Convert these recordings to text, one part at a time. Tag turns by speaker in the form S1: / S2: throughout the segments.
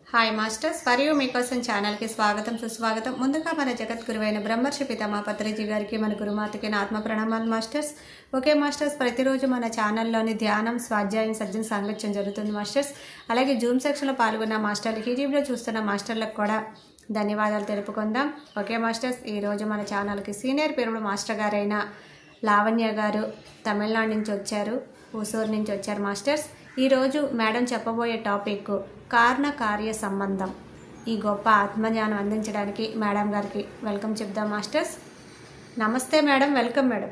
S1: Hi masters మరియు మీకోసం ఛానల్కి స్వాగతం సుస్వాగతం. ముందుగా మన జగద్గురువైన బ్రహ్మర్షి పితామహ పత్రిజీ గారికి, మన గురుమాతకి నా ఆత్మ ప్రణామాలు మాస్టర్స్. ఓకే మాస్టర్స్, ప్రతిరోజు మన ఛానల్లోని ధ్యానం, స్వాధ్యాయం, సజ్జన సాంగత్యం జరుగుతుంది మాస్టర్స్. అలాగే జూమ్ సెక్షన్లో పాల్గొన్న మాస్టర్లకి, యూట్యూబ్లో చూస్తున్న మాస్టర్లకు కూడా ధన్యవాదాలు తెలుపుకుందాం. ఓకే మాస్టర్స్, ఈరోజు మన ఛానల్కి సీనియర్ పిరమిడ్ మాస్టర్ గారైన లావణ్య గారు తమిళనాడు నుంచి వచ్చారు, ఊసూరు నుంచి వచ్చారు మాస్టర్స్. ఈరోజు మేడం చెప్పబోయే టాపిక్ కారణ కార్య సంబంధం. ఈ గొప్ప ఆత్మజ్ఞానం అందించడానికి మేడం గారికి వెల్కమ్ చెప్దాం మాస్టర్స్. నమస్తే మేడం, వెల్కమ్ మేడం.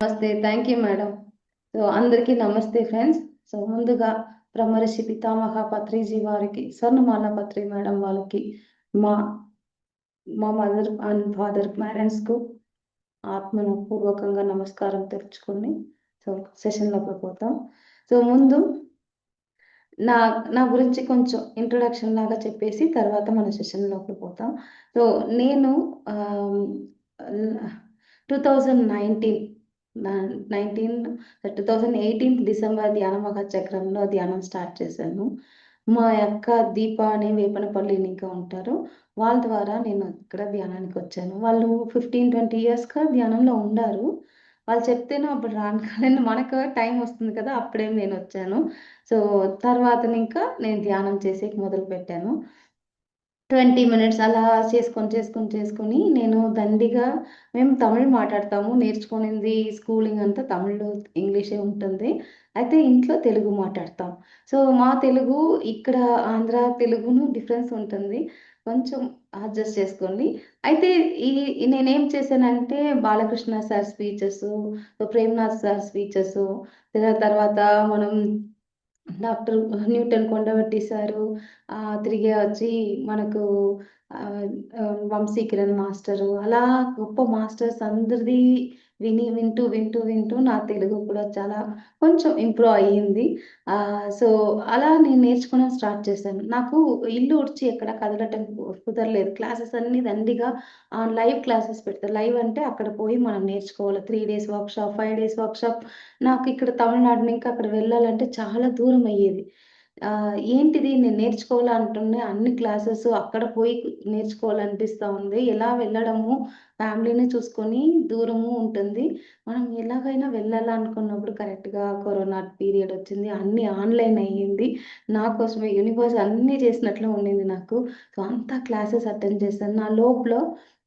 S2: నమస్తే, థ్యాంక్ యూ మేడం. సో అందరికీ నమస్తే ఫ్రెండ్స్. సో ముందుగా బ్రహ్మర్షి పితామహ పత్రిజీ వారికి, స్వర్ణమాల పత్రి మేడం వాళ్ళకి, మా మా మదర్ అండ్ ఫాదర్ పేరెంట్స్కు ఆత్మపూర్వకంగా నమస్కారం తెచ్చుకొని సో సెషన్లోకి పోతాం. సో ముందు నా నా గురించి కొంచెం ఇంట్రొడక్షన్ లాగా చెప్పేసి తర్వాత మన సెషన్లోకి పోతాం. సో నేను 2019 2018 డిసెంబర్ ధ్యాన మహాచక్రంలో ధ్యానం స్టార్ట్ చేశాను. మా అక్క దీప అని వేపనపల్లి ఇంకా ఉంటారు. వాళ్ళ ద్వారా నేను ఇక్కడ ధ్యానానికి వచ్చాను. వాళ్ళు 15-20 ఇయర్స్‌గా ధ్యానంలో ఉన్నారు. వాళ్ళు చెప్తేనే అప్పుడు రాను కానీ మనకు టైం వస్తుంది కదా! అప్పుడేం నేనొచ్చాను. సో తర్వాతనింకా నేను ధ్యానం చేసేకి మొదలుపెట్టాను. 20 మినిట్స్ అలా చేసుకొని నేను దండిగా మేము తమిళ్ మాట్లాడతాము. నేర్చుకునింది స్కూలింగ్ అంతా తమిళ్‌లో, ఇంగ్లీషే ఉంటుంది. అయితే ఇంట్లో తెలుగు మాట్లాడతాం. సో మా తెలుగు ఇక్కడ ఆంధ్ర తెలుగును డిఫరెన్స్ ఉంటుంది. కొంచెం అడ్జస్ట్ చేసుకోండి. అయితే నేనేం చేశానంటే బాలకృష్ణ సార్ స్పీచెసు, ప్రేమ్‌నాథ్ సార్ స్పీచెసు, తర్వాత మనం డాక్టర్ న్యూటన్ కొండవట్టి సారు, తిరిగి వచ్చి మనకు వంశీకిరణ్ మాస్టరు, అలా గొప్ప మాస్టర్స్ అందరిది వింటూ నా తెలుగు కూడా చాలా కొంచెం ఇంప్రూవ్ అయ్యింది. సో అలా నేను నేర్చుకోవడం స్టార్ట్ చేశాను. నాకు ఇల్లు ఉడిచి ఎక్కడ కదలటం కుదరలేదు. క్లాసెస్ అన్నీ దండిగా లైవ్ క్లాసెస్ పెడతారు. లైవ్ అంటే అక్కడ పోయి మనం నేర్చుకోవాలి. 3 డేస్ వర్క్‌షాప్, 5 డేస్ వర్క్‌షాప్. నాకు ఇక్కడ తమిళనాడు నుంచి అక్కడ వెళ్ళాలంటే చాలా దూరం అయ్యేది. ఏంటిది నేను నేర్చుకోవాలంటున్న అన్ని క్లాసెస్ అక్కడ పోయి నేర్చుకోవాలనిపిస్తా ఉంది. ఎలా వెళ్ళడము, ఫ్యామిలీని చూసుకొని దూరము ఉంటుంది. మనం ఎలాగైనా వెళ్ళాలనుకున్నప్పుడు కరెక్ట్‌గా కరోనా పీరియడ్ వచ్చింది. అన్నీ ఆన్‌లైన్ అయ్యింది. నా కోసమే యూనివర్స్ అన్నీ చేసినట్లు ఉండింది నాకు. సో, అంతా క్లాసెస్ అటెండ్ చేశాను. నా లోపల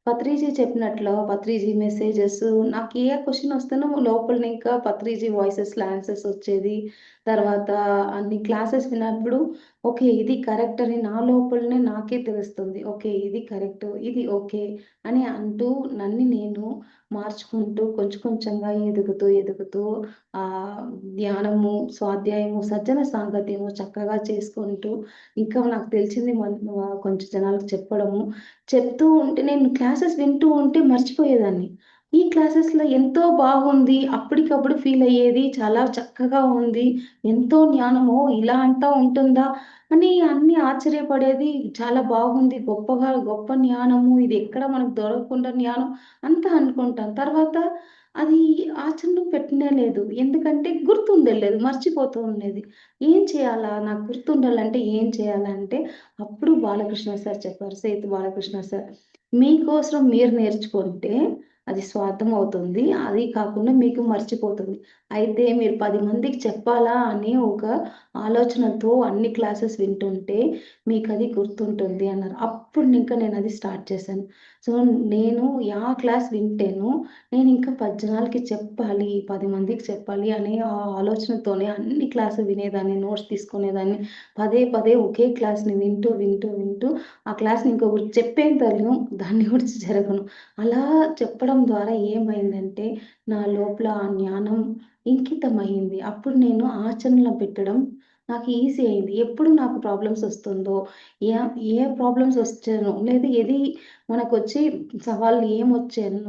S2: పత్రిజీ చెప్పినట్లు పత్రిజీ మెసేజెస్ నాకు ఏ క్వెషన్ వస్తేనో లోపల ఇంకా పత్రిజీ వాయిసెస్‌లో ఆన్సర్స్ వచ్చేది. తర్వాత అన్ని క్లాసెస్ విన్నప్పుడు ఓకే. ఇది కరెక్ట్ అని నా లోపలనే నాకే తెలుస్తుంది. ఓకే. ఇది కరెక్ట్. ఇది ఓకే. అని అంటూ నన్ను నేను మార్చుకుంటూ కొంచెం కొంచెంగా ఎదుగుతూ ధ్యానము, స్వాధ్యాయము, సజ్జన సాంగత్యము చక్కగా చేసుకుంటూ ఇంకా నాకు తెలిసింది కొంచెం జనాలకు చెప్పడము. చెప్తూ ఉంటే నేను క్లాసెస్ వింటూ ఉంటే మర్చిపోయేదాన్ని. ఈ క్లాసెస్‌లో ఎంతో బాగుంది. అప్పటికప్పుడు ఫీల్ అయ్యేది. చాలా చక్కగా ఉంది. ఎంతో జ్ఞానము ఇలా అంతా ఉంటుందా? అని అన్నీ ఆశ్చర్యపడేది. చాలా బాగుంది. గొప్ప జ్ఞానము. ఇది ఎక్కడ మనకు దొరకకుండా జ్ఞానం అంతా అనుకుంటాను. తర్వాత అది ఆచరణలో పెట్టనే లేదు. ఎందుకంటే గుర్తుండలేదు. మర్చిపోతూ ఉండేది. ఏం చేయాలా? నాకు గుర్తుండాలంటే ఏం చేయాలంటే అప్పుడు బాలకృష్ణ సార్ చెప్పారు. సేతు బాలకృష్ణ సార్. మీకోసం మీరు నేర్చుకుంటే అది స్వార్థం అవుతుంది. అది కాకుండా మీకు మర్చిపోతుంది. అయితే మీరు 10 మందికి చెప్పాలా అనే ఒక ఆలోచనతో అన్ని క్లాసెస్ వింటుంటే మీకది గుర్తుంటుంది అన్నారు. అప్పుడు ఇంకా నేనది స్టార్ట్ చేశాను. సో, నేను క్లాస్ వింటేను నేనింకా 10 జనాలకి చెప్పాలి, 10 మందికి చెప్పాలి అనే ఆ ఆలోచనతోనే అన్ని క్లాసులు వినేదాన్ని, నోట్స్ తీసుకునేదాన్ని. పదే ఒకే క్లాస్‌ని వింటూ ఆ క్లాస్‌ని ఇంకొకరికి చెప్పేంతలో దాన్ని గురించి జరగను. అలా చెప్పడం ద్వారా ఏమైందంటే నా లోపల ఆ జ్ఞానం ఇంకితమయింది. అప్పుడు నేను ఆచరణలో పెట్టడం నాకు ఈజీ అయింది. ఎప్పుడు నాకు ప్రాబ్లమ్స్ వస్తుందో, ఏ ఏ ప్రాబ్లమ్స్ వచ్చానో లేదా ఏది మనకొచ్చి సవాళ్ళు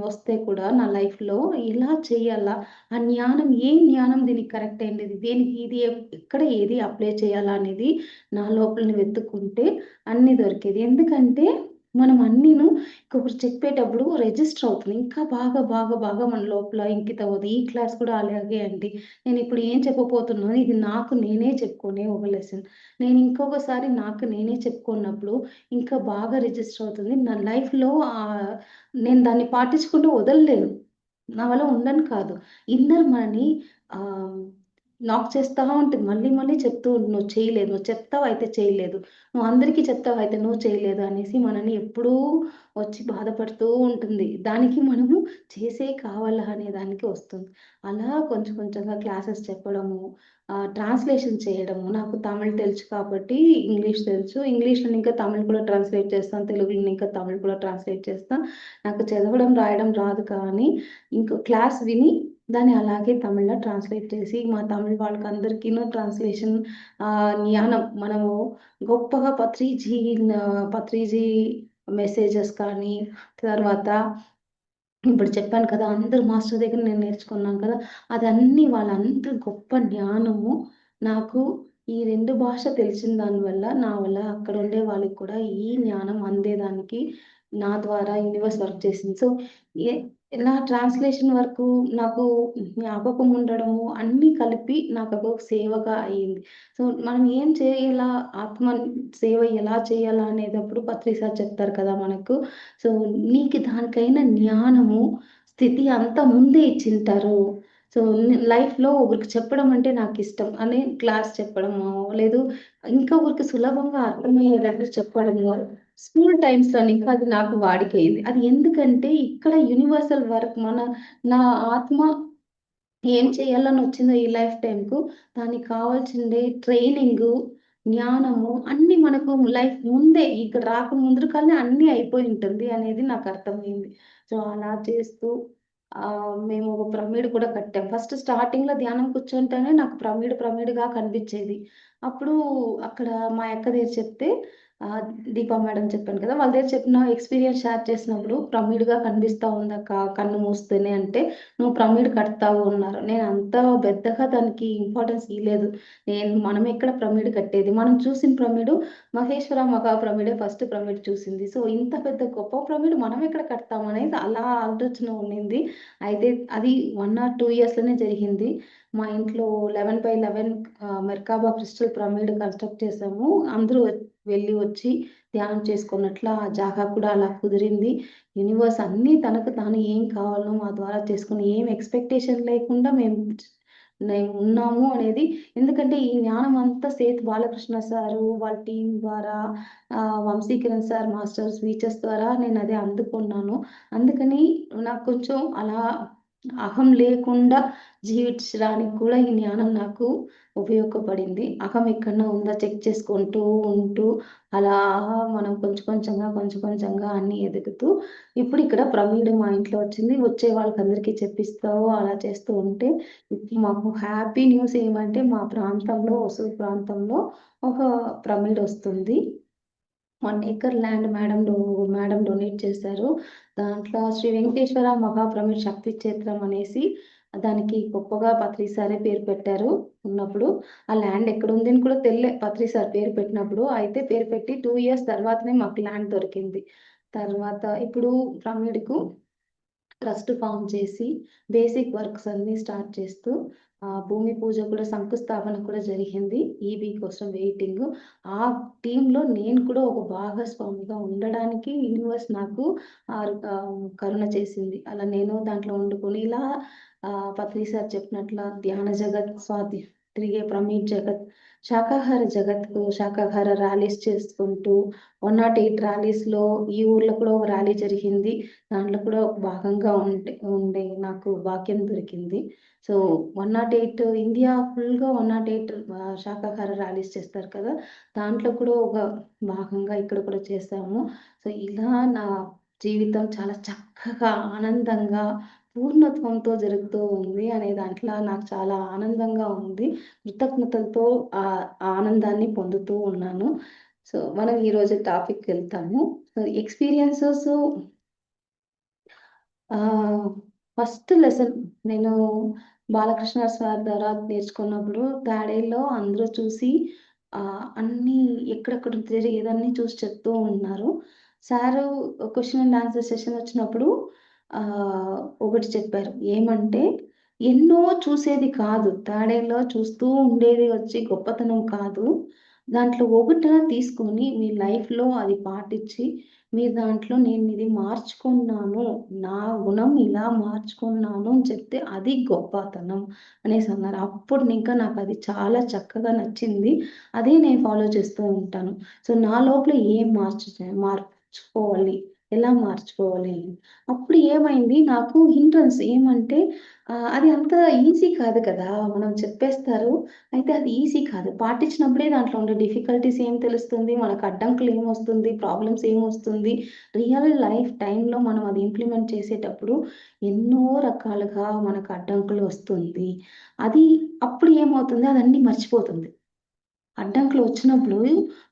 S2: వస్తే కూడా నా లైఫ్‌లో ఎలా చేయాలా? ఆ జ్ఞానం ఏ జ్ఞానం దీనికి కరెక్ట్ అయింది? దేనికి ఇది ఎక్కడ ఏది అప్లై చేయాలా అనేది నా లోపల వెతుక్కుంటే అన్నీ దొరికేది. ఎందుకంటే మనం అన్నీను ఇంకొకరు చెప్పేటప్పుడు రిజిస్టర్ అవుతుంది. ఇంకా బాగా, బాగా, బాగా మన లోపల ఇంకితమవుద్ది. ఈ క్లాస్ కూడా అలాగే అండి. నేనిప్పుడు ఏం చెప్పబోతున్నానో ఇది నాకు నేనే చెప్పుకునే ఒక లెసన్. నేను ఇంకొకసారి నాకు నేనే చెప్పుకున్నప్పుడు ఇంకా బాగా రిజిస్టర్ అవుతుంది. నా లైఫ్‌లో నేను దాన్ని పాటించకుండా వదలలేను. నా వల్ల ఉండని కాదు. ఇన్నర్ మనని ఆహ్, నాక్ చేస్తా ఉంటది. మళ్ళీ, మళ్ళీ చెప్తూ "నువ్వు చేయలేదు. నువ్వు చెప్తావు అయితే చేయలేదు. నువ్వు అందరికీ చెప్తావు అయితే నువ్వు చేయలేదు" అనేసి మనని ఎప్పుడూ వచ్చి బాధపడుతూ ఉంటుంది. దానికి మనము చేసే కావాలా అనే దానికి వస్తుంది. అలా కొంచెం కొంచెంగా క్లాసెస్ చెప్పడము, ట్రాన్స్‌లేషన్ చేయడము. నాకు తమిళ్ తెలుసు కాబట్టి ఇంగ్లీష్ తెలుసు. ఇంగ్లీష్‌లోని ఇంకా తమిళ్ కూడా ట్రాన్స్‌లేట్ చేస్తాను. తెలుగులోని ఇంకా తమిళ్ కూడా ట్రాన్స్‌లేట్ చేస్తా. నాకు చదవడం, రాయడం రాదు కానీ క్లాస్ విని దాన్ని అలాగే తమిళ్‌లో ట్రాన్స్‌లేట్ చేసి మా తమిళ్ వాళ్ళకందరికీను ట్రాన్స్‌లేషన్ జ్ఞానం మనము గొప్పగా పత్రిజీ మెసేజెస్ కానీ, తర్వాత ఇప్పుడు చెప్పాను కదా! అందరు మాస్టర్ దగ్గర నేను నేర్చుకున్నాను కదా! అదన్నీ వాళ్ళంత గొప్ప జ్ఞానము నాకు ఈ 2 భాష తెలిసిన దానివల్ల, నా వల్ల అక్కడుండే వాళ్ళకి కూడా ఈ జ్ఞానం అందేదానికి నా ద్వారా యూనివర్స్ వర్క్ చేసింది. సో, ఎ నా ట్రాన్స్‌లేషన్ వర్కు నాకు జ్ఞాపకం ఉండడము అన్నీ కలిపి నాకదొక సేవగా అయింది. సో, మనం ఏం చేయాలా, ఆత్మ సేవ ఎలా చేయాలా అనేటప్పుడు పత్రి సార్ చెప్తారు కదా మనకు. సో, నీకు దానికైన జ్ఞానము, స్థితి అంతా ముందే ఇచ్చింటారు. సో, లైఫ్‌లో ఒకరికి చెప్పడం అంటే నాకిష్టం అని క్లాస్ చెప్పడమో, లేదు ఇంకా ఒకరికి సులభంగా అర్థమయ్యేటట్టు చెప్పడము. స్కూల్ టైమ్స్‌లోని ఇంకా అది నాకు వాడికయింది. అది ఎందుకంటే ఇక్కడ యూనివర్సల్ వర్క్ నా ఆత్మ ఏం చేయాలనొచ్చిందో ఈ లైఫ్ టైమ్‌కు, దానికి కావాల్సిందే ట్రైనింగు, జ్ఞానము అన్నీ మనకు లైఫ్ ముందే ఇక్కడ రాకముందరకనే అన్నీ అయిపోయుంటుంది అనేది నాకర్థమైంది. సో, అలా చేస్తూ మేము ఒక ప్రమిడ్ కూడా కట్టాం. ఫస్ట్ స్టార్టింగ్‌లో ధ్యానం కూర్చుంటేనే నాకు ప్రమిడ్‌గా కనిపిచ్చేది. అప్పుడు అక్కడ మా అక్క దగ్గర చెప్తే దీపా మేడం చెప్పాను కదా! వాళ్ళ దగ్గర చెప్పిన ఎక్స్‌పీరియన్స్ షేర్ చేసినప్పుడు ప్రమిడ్‌గా కనిపిస్తా ఉందక్క కన్ను మూస్తేనే అంటే నువ్వు ప్రమిడ్ కడతావు అన్నారు. నేనంత పెద్దగా దానికి ఇంపార్టెన్స్ ఇయలేదు. మనమెక్కడ ప్రమిడ్ కట్టేది. మనం చూసిన ప్రమిడు మహేశ్వర మహా ప్రమిడే ఫస్ట్ ప్రమిడ్ చూసింది. సో, ఇంత పెద్ద గొప్ప ప్రమిడ్ మనమెక్కడ కడతామనేది అలా ఆలోచన ఉండింది. అయితే అది 1 ఆర్ 2 ఇయర్స్‌లోనే జరిగింది. మా ఇంట్లో 11/11 మెర్కాబా క్రిస్టల్ ప్రమిడ్ కన్‌స్ట్రక్ట్ చేసాము. అందరూ వెళ్లి వచ్చి ధ్యానం చేసుకున్నట్ల ఆ జాగా కూడా అలా కుదిరింది. యూనివర్స్ అన్నీ తనకు తాను ఏం కావాలో మా ద్వారా చేసుకొని, ఏం ఎక్స్‌పెక్టేషన్ లేకుండా మేము ఉన్నాము అనేది ఎందుకంటే ఈ జ్ఞానం అంతా సేత్ బాలకృష్ణ సారు, వాళ్ళ టీమ్ ద్వారా వంశీకిరణ్ సార్ మాస్టర్ స్పీచెస్ ద్వారా నేనది అందుకున్నాను. అందుకని నాకు కొంచెం అలా అహం లేకుండా జీవించడానికి కూడా ఈ జ్ఞానం నాకు ఉపయోగపడింది. అహం ఎక్కడన్నా ఉందా చెక్ చేసుకుంటూ ఉంటూ అలా మనం కొంచెం కొంచెంగా అన్నీ ఎదుగుతూ ఇప్పుడు ప్రమీడ్ మా ఇంట్లో వచ్చింది. వచ్చే వాళ్ళకందరికీ చెప్పిస్తూ అలా చేస్తూ ఉంటే ఇప్పుడు మాకు హ్యాపీ న్యూస్ ఏమంటే మా ప్రాంతంలో హొసూరు ప్రాంతంలో ఒక ప్రమిడ్ వస్తుంది. 1 ఎకర్ ల్యాండ్ మేడం డొనేట్ చేశారు. దాంట్లో శ్రీ వెంకటేశ్వర మహాప్రమిడ్ శక్తి క్షేత్రం అనేసి దానికి గొప్పగా పత్రి సారే పేరు పెట్టారు ఉన్నప్పుడు. ఆ ల్యాండ్ ఎక్కడుంది అని కూడా పత్రి సార్ పేరు పెట్టినప్పుడు. అయితే పేరు పెట్టి 2 ఇయర్స్ తర్వాతనే మాకు ల్యాండ్ దొరికింది. తర్వాత ఇప్పుడు ప్రమిడ్‌కు ట్రస్ట్ ఫార్మ్ చేసి బేసిక్ వర్క్స్ అన్నీ స్టార్ట్ చేస్తూ భూమి పూజ కూడా శంకుస్థాపన కూడా జరిగింది. ఈబీ కోసం వెయిటింగు. ఆ టీమ్‌లో నేను కూడా ఒక భాగస్వామిగా ఉండడానికి యూనివర్స్ నాకు కరుణ చేసింది. అలా నేను దాంట్లో వండుకొని ఇలా పత్రి సార్ చెప్పినట్ల ధ్యాన జగత్, తిరిగే ప్రమీడ్ జగత్, శాకాహార ర్యాలీస్ చేసుకుంటూ 108 ర్యాలీస్‌లో ఈ ఊర్లో కూడా ఒక ర్యాలీ జరిగింది. దాంట్లో కూడా ఒక భాగంగా ఉండే నాకు భాగ్యం దొరికింది. సో, 108 ఇండియా ఫుల్‌గా 108 శాకాహార ర్యాలీస్ చేస్తారు కదా! దాంట్లో కూడా ఒక భాగంగా ఇక్కడ కూడా చేశాము. సో, ఇలా నా జీవితం చాలా చక్కగా, ఆనందంగా, పూర్ణత్వంతో జరుగుతూ ఉంది అనే దాంట్లో నాకు చాలా ఆనందంగా ఉంది. కృతజ్ఞతలతో ఆనందాన్ని పొందుతూ ఉన్నాను. సో, మనం ఈరోజు టాపిక్‌కెళ్తాము. సో, ఎక్స్‌పీరియన్సెస్ ఆహ్, ఫస్ట్ లెసన్ నేను బాలకృష్ణ సార్ ద్వారా నేర్చుకున్నప్పుడు థర్డ్ అందరూ చూసి అన్నీ ఎక్కడెక్కడ జరిగేదన్నీ చూసి చెప్తూ ఉన్నారు. Sir question and answer session వచ్చినప్పుడు ఒకటి చెప్పారు. ఏమంటే, ఎన్నో చూసేది కాదు. తాడేల్లో చూస్తూ ఉండేది వచ్చి గొప్పతనం కాదు. దాంట్లో ఒకటిన తీసుకొని మీ లైఫ్‌లో అది పాటించి, మీరు దాంట్లో నేనిది మార్చుకున్నాను. నా గుణం ఇలా మార్చుకున్నాను అని చెప్తే అది గొప్పతనం అనేసన్నారు. అప్పుడు ఇంకా నాకది చాలా చక్కగా నచ్చింది. అదే నేను ఫాలో చేస్తూ ఉంటాను. సో, నా లోపల ఏం మార్చుకోవాలి, ఎలా మార్చుకోవాలి అని. అప్పుడు ఏమైంది నాకు హిండ్రన్స్ ఏమంటే అది అంత ఈజీ కాదు కదా! మనం చెప్పేస్తారు. అయితే అది ఈజీ కాదు. పాటించినప్పుడే దాంట్లో ఉండే డిఫికల్టీస్ ఏం తెలుస్తుంది, మనకు అడ్డంకులు ఏమొస్తుంది, ప్రాబ్లమ్స్ ఏమొస్తుంది, రియల్ లైఫ్ టైమ్‌లో మనం అది ఇంప్లిమెంట్ చేసేటప్పుడు ఎన్నో రకాలుగా మనకు అడ్డంకులు వస్తుంది. అది అప్పుడు ఏమవుతుంది అదన్నీ మర్చిపోతుంది. అడ్డంకులు వచ్చినప్పుడు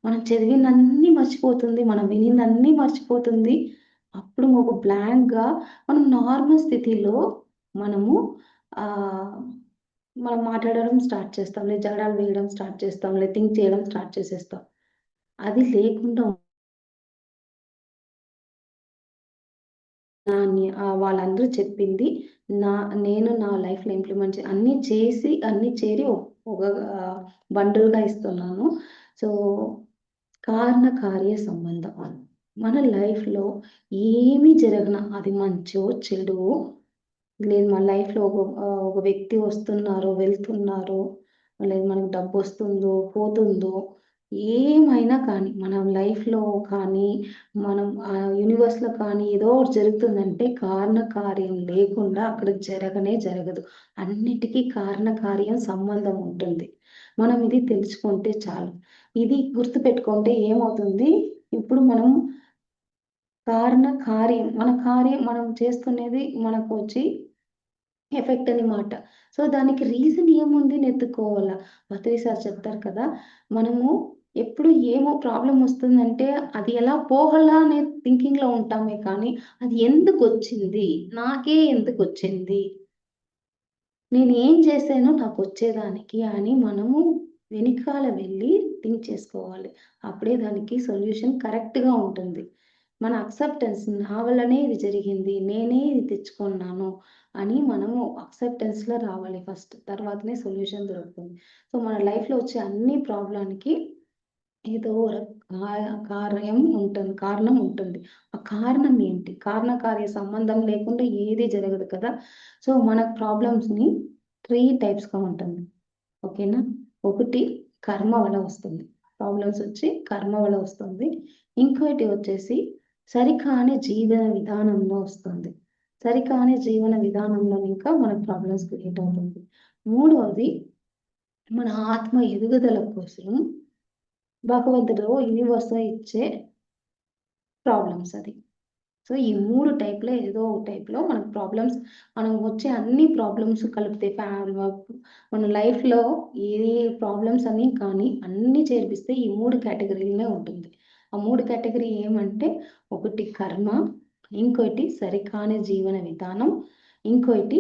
S2: మనం చదివిందన్నీ మర్చిపోతుంది. మనం వినిందన్నీ మర్చిపోతుంది. అప్పుడు ఒక బ్లాంక్‌గా మనం నార్మల్ స్థితిలో మనము ఆహ్, మనం మాట్లాడడం స్టార్ట్ చేస్తాం. లేదా జగడాలు వేయడం స్టార్ట్ చేస్తాం. లేదా థింక్ చేయడం స్టార్ట్ చేసేస్తాం. అది లేకుండా వాళ్ళందరూ చెప్పింది నా నేను నా లైఫ్‌లో ఇంప్లిమెంట్ అన్నీ చేసి అన్నీ చేరి ఒక బండిల్‌గా ఇస్తున్నాను. సో కారణ కార్య సంబంధం. మన లైఫ్‌లో ఏమి జరగనా అది మంచో, చెడో లేదు మన లైఫ్‌లో ఒక వ్యక్తి వస్తున్నారో, వెళ్తున్నారో, లేదు మనకు డబ్బొస్తుందో, పోతుందో, ఏమైనా కానీ మన లైఫ్‌లో కానీ, మనం యూనివర్స్‌లో కానీ ఏదో ఒకటి జరుగుతుందంటే కారణ కార్యం లేకుండా అక్కడ జరగనే జరగదు. అన్నిటికి కారణ కార్యం సంబంధం ఉంటుంది. మనం ఇది తెలుసుకుంటే చాలు. ఇది గుర్తుపెట్టుకుంటే ఏమవుతుంది, ఇప్పుడు మనం మన కార్యం మనం చేస్తున్నది మనకొచ్చి ఎఫెక్ట్ అన్నమాట. సో, దానికి రీజన్ ఏముంది అని ఎతుక్కోవాల. పత్రి సార్ చెప్తారు కదా! మనము ఎప్పుడు ఏమో ప్రాబ్లమ్ వస్తుందంటే, అది ఎలా పోగలా అనే థింకింగ్‌లో ఉంటామే కానీ, అది ఎందుకొచ్చింది? నాకే ఎందుకొచ్చింది? నేనేం చేశానో నాకొచ్చేదానికి అని మనము వెనకాల వెళ్లి థింక్ చేసుకోవాలి. అప్పుడే దానికి సొల్యూషన్ కరెక్ట్‌గా ఉంటుంది. మన అక్సెప్టెన్స్ నా వల్లనే ఇది జరిగింది. నేనే ఇది తెచ్చుకున్నాను అని మనము అక్సెప్టెన్స్‌లో రావాలి ఫస్ట్. తర్వాతనే సొల్యూషన్ దొరుకుతుంది. సో, మన లైఫ్‌లో వచ్చే అన్ని ప్రాబ్లమ్‌కి ఏదో కారణం ఉంటుంది. ఆ కారణం ఏంటి? కారణ కార్య సంబంధం లేకుండా ఏది జరగదు కదా! సో, మన ప్రాబ్లమ్స్‌ని 3 టైప్స్‌గా ఉంటుంది. ఓకేనా? ఒకటి కర్మ వల్ల వస్తుంది. ప్రాబ్లమ్స్ వచ్చి కర్మ వల్ల వస్తుంది. ఇంకోటి వచ్చేసి సరికాని జీవన విధానంలో వస్తుంది. సరికాని జీవన విధానంలో ఇంకా మనకు ప్రాబ్లమ్స్ క్రియేట్ అవుతుంది. మూడవది మన ఆత్మ ఎదుగుదల కోసం భగవంతుడు యూనివర్స్‌లో ఇచ్చే ప్రాబ్లమ్స్ అది. సో, ఈ 3 టైప్‌లో ఏదో ఒక టైప్‌లో మనకు ప్రాబ్లమ్స్ మనం వచ్చే అన్ని ప్రాబ్లమ్స్ కలిపితే మన లైఫ్‌లో ఏ ప్రాబ్లమ్స్ అని కానీ అన్నీ చేర్పిస్తే ఈ 3 కేటగిరీలనే ఉంటుంది. ఆ 3 కేటగిరీ ఏమంటే ఒకటి కర్మ, ఇంకోటి సరికాని జీవన విధానం, ఇంకోటి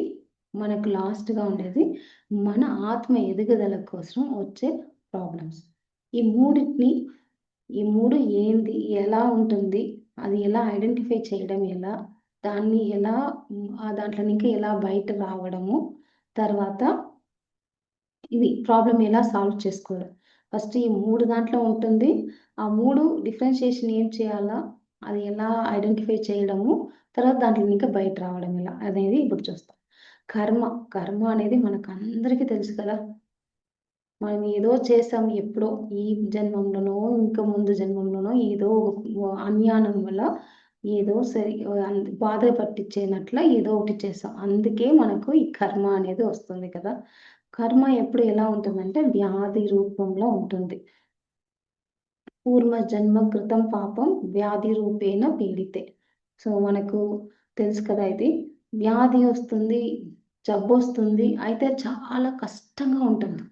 S2: మనకు లాస్ట్‌గా ఉండేది మన ఆత్మ ఎదుగుదల కోసం వచ్చే ప్రాబ్లమ్స్. ఈ మూడిటిని ఈ 3 ఏంది? ఎలా ఉంటుంది? అది ఎలా ఐడెంటిఫై చేయడం ఎలా? దాన్ని ఎలా దాంట్లో నుంచి ఎలా బయట రావడము? తర్వాత ఇది ప్రాబ్లమ్ ఎలా సాల్వ్ చేసుకోవడం? ఫస్ట్ ఈ 3 దాంట్లో ఉంటుంది. ఆ 3 డిఫరెన్షియేషన్ ఏం చేయాలా? అది ఎలా ఐడెంటిఫై చేయడము? తర్వాత దాంట్లో ఇంకా బయట రావడం ఎలా? అనేది ఇప్పుడు చూస్తాం. కర్మ, కర్మ అనేది మనకందరికీ తెలుసు కదా! మనం ఏదో చేసాం ఎప్పుడో ఈ జన్మంలోనో, ఇంకా ముందు జన్మంలోనో ఏదో అజ్ఞానం వల్ల ఏదో బాధ పట్టించేనట్ల ఏదో ఒకటి చేసాం. అందుకే మనకు ఈ కర్మ అనేది వస్తుంది కదా! కర్మ ఎప్పుడు ఎలా ఉంటుందంటే వ్యాధి రూపంలో ఉంటుంది. పూర్వ జన్మ కృతం పాపం వ్యాధి రూపేణ పీడితే. సో, మనకు తెలుసు కదా ఇది. వ్యాధి వస్తుంది, జబ్బొస్తుంది. అయితే చాలా కష్టంగా ఉంటుంది.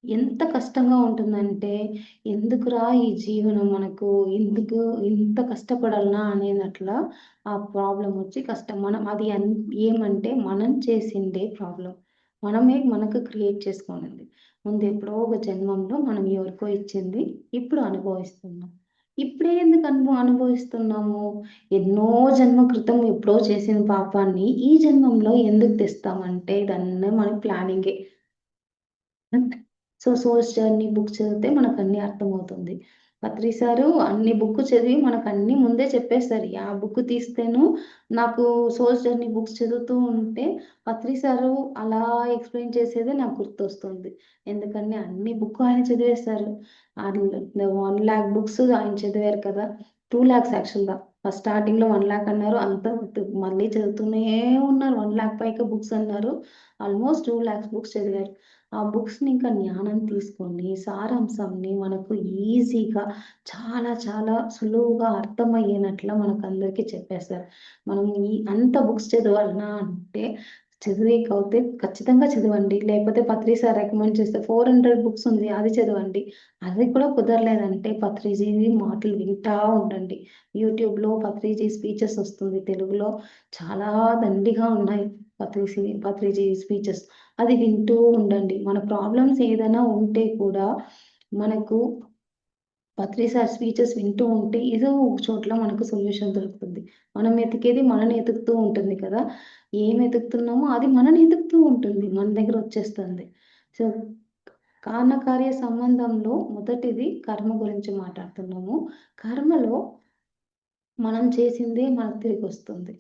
S2: ఎంత కష్టంగా ఉంటుందంటే, ఎందుకురా ఈ జీవనం మనకు, ఎందుకు ఇంత కష్టపడాలనా అనేనట్ల ఆ ప్రాబ్లమొచ్చి కష్టం. మనం అది ఏమంటే మనం చేసిందే ప్రాబ్లమ్. మనమే మనకు క్రియేట్ చేసుకున్నది. ముందెప్పుడో ఒక జన్మంలో మనం ఎవరికో ఇచ్చింది ఇప్పుడు అనుభవిస్తున్నాం. ఇప్పుడే ఎందుకు అనుభవిస్తున్నాము? ఎన్నో జన్మ క్రితం ఎప్పుడో చేసిన పాపాన్ని ఈ జన్మంలో ఎందుకు తెస్తామంటే ఇదన్నీ మన ప్లానింగే. అంతే. సో, 'సోల్స్ జర్నీ' బుక్ చదివితే మనకన్నీ అర్థమవుతుంది. పత్రి సారు అన్ని బుక్ చదివి మనకన్నీ ముందే చెప్పేస్తారు. ఆ బుక్ తీస్తేను నాకు 'సోల్స్ జర్నీ' బుక్స్ చదువుతూ ఉంటే పత్రి సారు అలా ఎక్స్‌ప్లెయిన్ చేసేదే నాకు గుర్తొస్తుంది. ఎందుకంటే అన్ని బుక్ ఆయన చదివేశారు. 1,00,000 బుక్స్ ఆయన చదివారు కదా! 2,00,000 యాక్చువల్‌గా. ఫస్ట్ స్టార్టింగ్‌లో 1,00,000 అన్నారు. అంతా మళ్ళీ చదువుతూనే ఉన్నారు. 1,00,000 పైగా బుక్స్ అన్నారు. ఆల్‌మోస్ట్ 2,00,000 బుక్స్ చదివారు. ఆ బుక్స్‌ని ఇంకా జ్ఞానం తీసుకొని, సారాంశంని మనకు ఈజీగా చాలా చాలా సులువుగా అర్థమయ్యేనట్ల మనకందరికీ చెప్పేశారు. మనం అంత బుక్స్ చదవాలనా అంటే చదివేకవుతే ఖచ్చితంగా చదవండి. లేకపోతే పత్రి సార్ రికమెండ్ చేస్తే 400 బుక్స్ ఉంది అది చదవండి. అది కూడా కుదరలేదంటే పత్రిజీవి మాటలు వింటా ఉండండి. యూట్యూబ్‌లో పత్రిజీ స్పీచెస్ వస్తుంది. తెలుగులో చాలా దండిగా ఉన్నాయి. పత్రిజీ స్పీచెస్. అది వింటూ ఉండండి. మన ప్రాబ్లమ్స్ ఏదైనా ఉంటే కూడా మనకు పత్రి సార్ స్పీచెస్ వింటూ ఉంటే ఏదో ఒక చోట్ల మనకు సొల్యూషన్ దొరుకుతుంది. మనం వెతికేది మనని ఎతుకుతూ ఉంటుంది కదా! ఏం వెతుకుతున్నామో అది మనని ఎతుకుతూ ఉంటుంది. మన దగ్గర వచ్చేస్తుంది. సో, కారణకార్య సంబంధంలో మొదటిది కర్మ గురించి మాట్లాడుతున్నాము. కర్మలో మనం చేసిందే మనకు తిరిగొస్తుంది.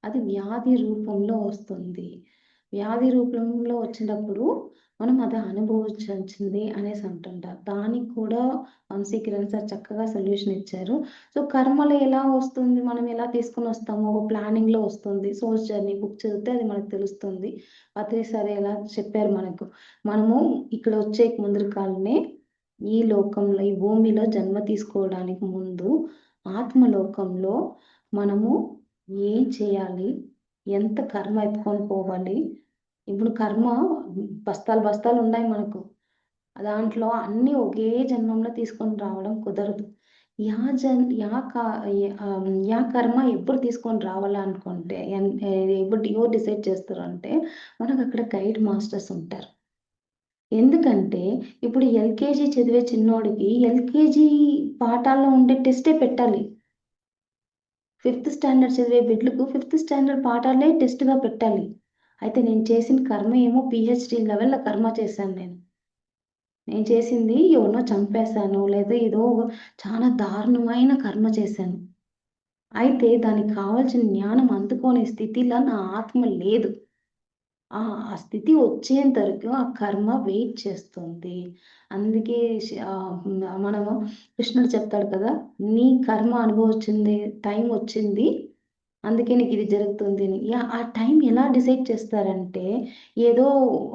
S2: అది వ్యాధి రూపంలో వస్తుంది. వ్యాధి రూపంలో వచ్చినప్పుడు మనం అది అనుభవించాల్సిందే అనేసి అంటుంటారు. దానికి కూడా వంశీకిరణ్ సార్ చక్కగా సొల్యూషన్ ఇచ్చారు. సో, కర్మలో ఎలా వస్తుంది? మనం ఎలా తీసుకొనొస్తామో ఒక ప్లానింగ్‌లో వస్తుంది. సోల్స్ జర్నీ బుక్ చదివితే అది మనకు తెలుస్తుంది. పత్రి సార్ ఎలా చెప్పారు మనకు. మనము ఇక్కడ వచ్చే ముందరకాలనే ఈ లోకంలో, ఈ భూమిలో జన్మ తీసుకోవడానికి ముందు ఆత్మలోకంలో మనము ఏం చేయాలి? ఎంత కర్మ ఎత్తుకొని పోవాలి? ఇప్పుడు కర్మ బస్తాలు బస్తాలు ఉన్నాయి మనకు. దాంట్లో అన్నీ ఒకే జన్మంలో తీసుకొని రావడం కుదరదు. యా జన్ యా క యా కర్మ ఎప్పుడు తీసుకొని రావాలనుకుంటే ఎప్పుడు ఎవరు డిసైడ్ చేస్తారంటే మనకక్కడ గైడ్ మాస్టర్స్ ఉంటారు. ఎందుకంటే ఇప్పుడు ఎల్‌కేజీ చదివే చిన్నోడికి ఎల్‌కేజీ పాఠాల్లో ఉండే టెస్టే పెట్టాలి. ఫిఫ్త్ స్టాండర్డ్ చదివే బిడ్డలకు ఫిఫ్త్ స్టాండర్డ్ పాఠాలే టెస్ట్‌గా పెట్టాలి. అయితే నేను చేసిన కర్మ ఏమో పీహెచ్‌డీ లెవెల్‌లో కర్మ చేశాను నేను. నేను చేసింది ఎవరినో చంపేశాను. లేదా ఏదో చాలా దారుణమైన కర్మ చేశాను. అయితే దానికి కావాల్సిన జ్ఞానం అందుకోనే స్థితిలో నా ఆత్మ లేదు. ఆ స్థితి వచ్చేంత వరకు ఆ కర్మ వెయిట్ చేస్తుంది. అందుకే మనము కృష్ణుడు చెప్తాడు కదా! నీ కర్మ అనుభవించింది టైం వచ్చింది. అందుకే నీకిది జరుగుతుంది అని. ఆ టైం ఎలా డిసైడ్ చేస్తారంటే, ఏదో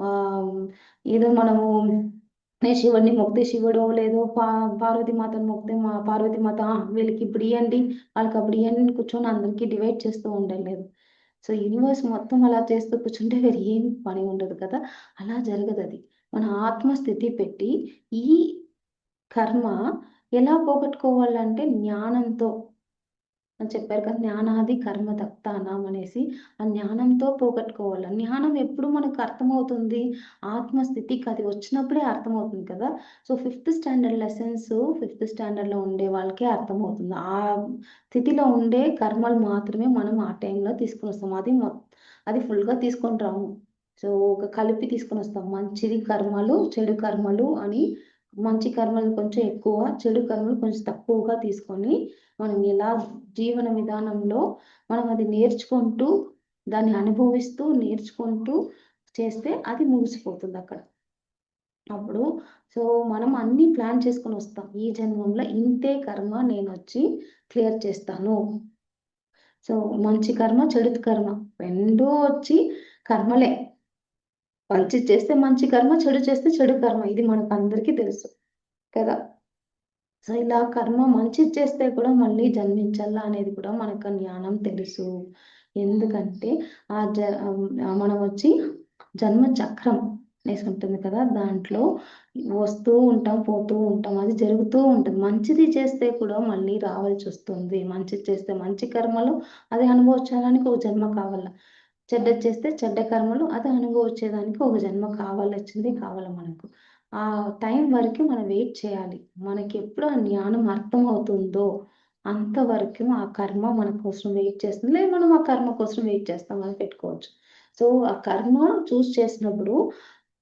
S2: ఆహ్, ఏదో మనము నేను శివుడిని మొక్కితే శివుడో, లేదో పార్వతీ మాతను మొక్కితే పార్వతీ మాత వీళ్ళకిప్పుడు ఇయ్యండి, వాళ్ళకప్పుడు ఇయ్యండి అని కూర్చొని అందరికి డివైడ్ చేస్తూ ఉండలేదు. సో, యూనివర్స్ మొత్తం అలా చేస్తూ కూర్చుంటే వేరే ఏం పని ఉండదు కదా! అలా జరగదది. మన ఆత్మ స్థితి పెట్టి, ఈ కర్మ ఎలా పోగొట్టుకోవాలంటే జ్ఞానంతో అని చెప్పారు కదా! జ్ఞానాది కర్మ దత్తానాం అనేసి. ఆ జ్ఞానంతో పోగొట్టుకోవాలి. జ్ఞానం ఎప్పుడు మనకు అర్థమవుతుంది? ఆత్మస్థితికి అది వచ్చినప్పుడే అర్థమవుతుంది కదా! So, fifth standard lessons fifth స్టాండర్డ్‌లో ఉండే వాళ్ళకే అర్థమవుతుంది. ఆ స్థితిలో ఉండే కర్మలు మాత్రమే మనం ఆ టైంలో తీసుకొనొస్తాం. అది ఫుల్‌గా తీసుకొని రాము. సో, ఒక కలిపి తీసుకొనొస్తాం. మంచిది కర్మలు, చెడు కర్మలు అని మంచి కర్మలు కొంచెం ఎక్కువ, చెడు కర్మలు కొంచెం తక్కువగా తీసుకొని మనం ఎలా జీవన విధానంలో మనం అది నేర్చుకుంటూ, దాన్ని అనుభవిస్తూ, నేర్చుకుంటూ చేస్తే అది ముగిసిపోతుందక్కడ. అప్పుడు సో, మనం అన్నీ ప్లాన్ చేసుకొనొస్తాం. ఈ జన్మంలో ఇంతే కర్మ నేనొచ్చి క్లియర్ చేస్తాను. సో, మంచి కర్మ, చెడు కర్మ రెండూ వచ్చి కర్మలే. మంచి చేస్తే మంచి కర్మ, చెడు చేస్తే చెడు కర్మ. ఇది మనకందరికీ తెలుసు కదా! సో, ఇలా కర్మ మంచిది చేస్తే కూడా మళ్ళీ జన్మించాలా అనేది కూడా మనకు జ్ఞానం తెలుసు. ఎందుకంటే మనం వచ్చి జన్మ చక్రం అనేసి ఉంటుంది కదా! దాంట్లో వస్తూ ఉంటాం, పోతూ ఉంటాం. అది జరుగుతూ ఉంటుంది. మంచిది చేస్తే కూడా మళ్ళీ రావాల్సొస్తుంది. మంచిది చేస్తే మంచి కర్మలు అది అనుభవించడానికి ఒక జన్మ కావాల. చెడ్డది చేస్తే చెడ్డ కర్మలు అది అనుభవించేదానికి ఒక జన్మ కావాల్సిందే కావాల మనకు. ఆ టైం వరకు మనం వెయిట్ చేయాలి. మనకెప్పుడు ఆ జ్ఞానం అర్థమవుతుందో అంతవరకు ఆ కర్మ మన కోసం వెయిట్ చేస్తుంది. లేదా మనం ఆ కర్మ కోసం వెయిట్ చేస్తామని పెట్టుకోవచ్చు. సో, ఆ కర్మ చేసినప్పుడు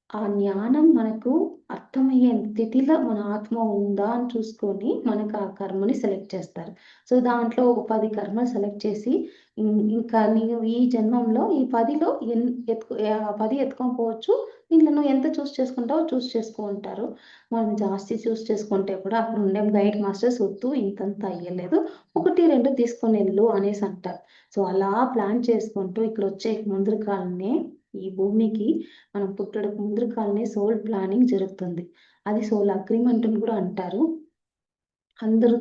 S2: ఆ జ్ఞానం మనకు అర్థమయ్యే స్థితిలో మన ఆత్మ ఉందా అని చూసుకొని మనకు ఆ కర్మని సెలెక్ట్ చేస్తారు. సో, దాంట్లో ఒక 10 కర్మలు సెలెక్ట్ చేసి ఇంకా నీవు ఈ జన్మంలో ఈ 10లో 10 ఎత్తుకోకపోవచ్చు. దీంట్లో నువ్వు ఎంత చేసుకుంటావో చేసుకో అంటారు. మనం జాస్తి చేసుకుంటే కూడా అక్కడ ఉండే గైడ్ మాస్టర్స్ వద్దు ఇంతంత అయ్యలేదు. 1, 2 తీసుకొనెళ్ళు అనేసి అంటారు. సో, అలా ప్లాన్ చేసుకుంటూ ఇక్కడొచ్చే ముందరకాలనే ఈ భూమికి మనం పుట్టడకు ముందరకాలనే సోల్ ప్లానింగ్ జరుగుతుంది. అది సోల్ అగ్రీమెంట్ అని కూడా అంటారు. అందరూ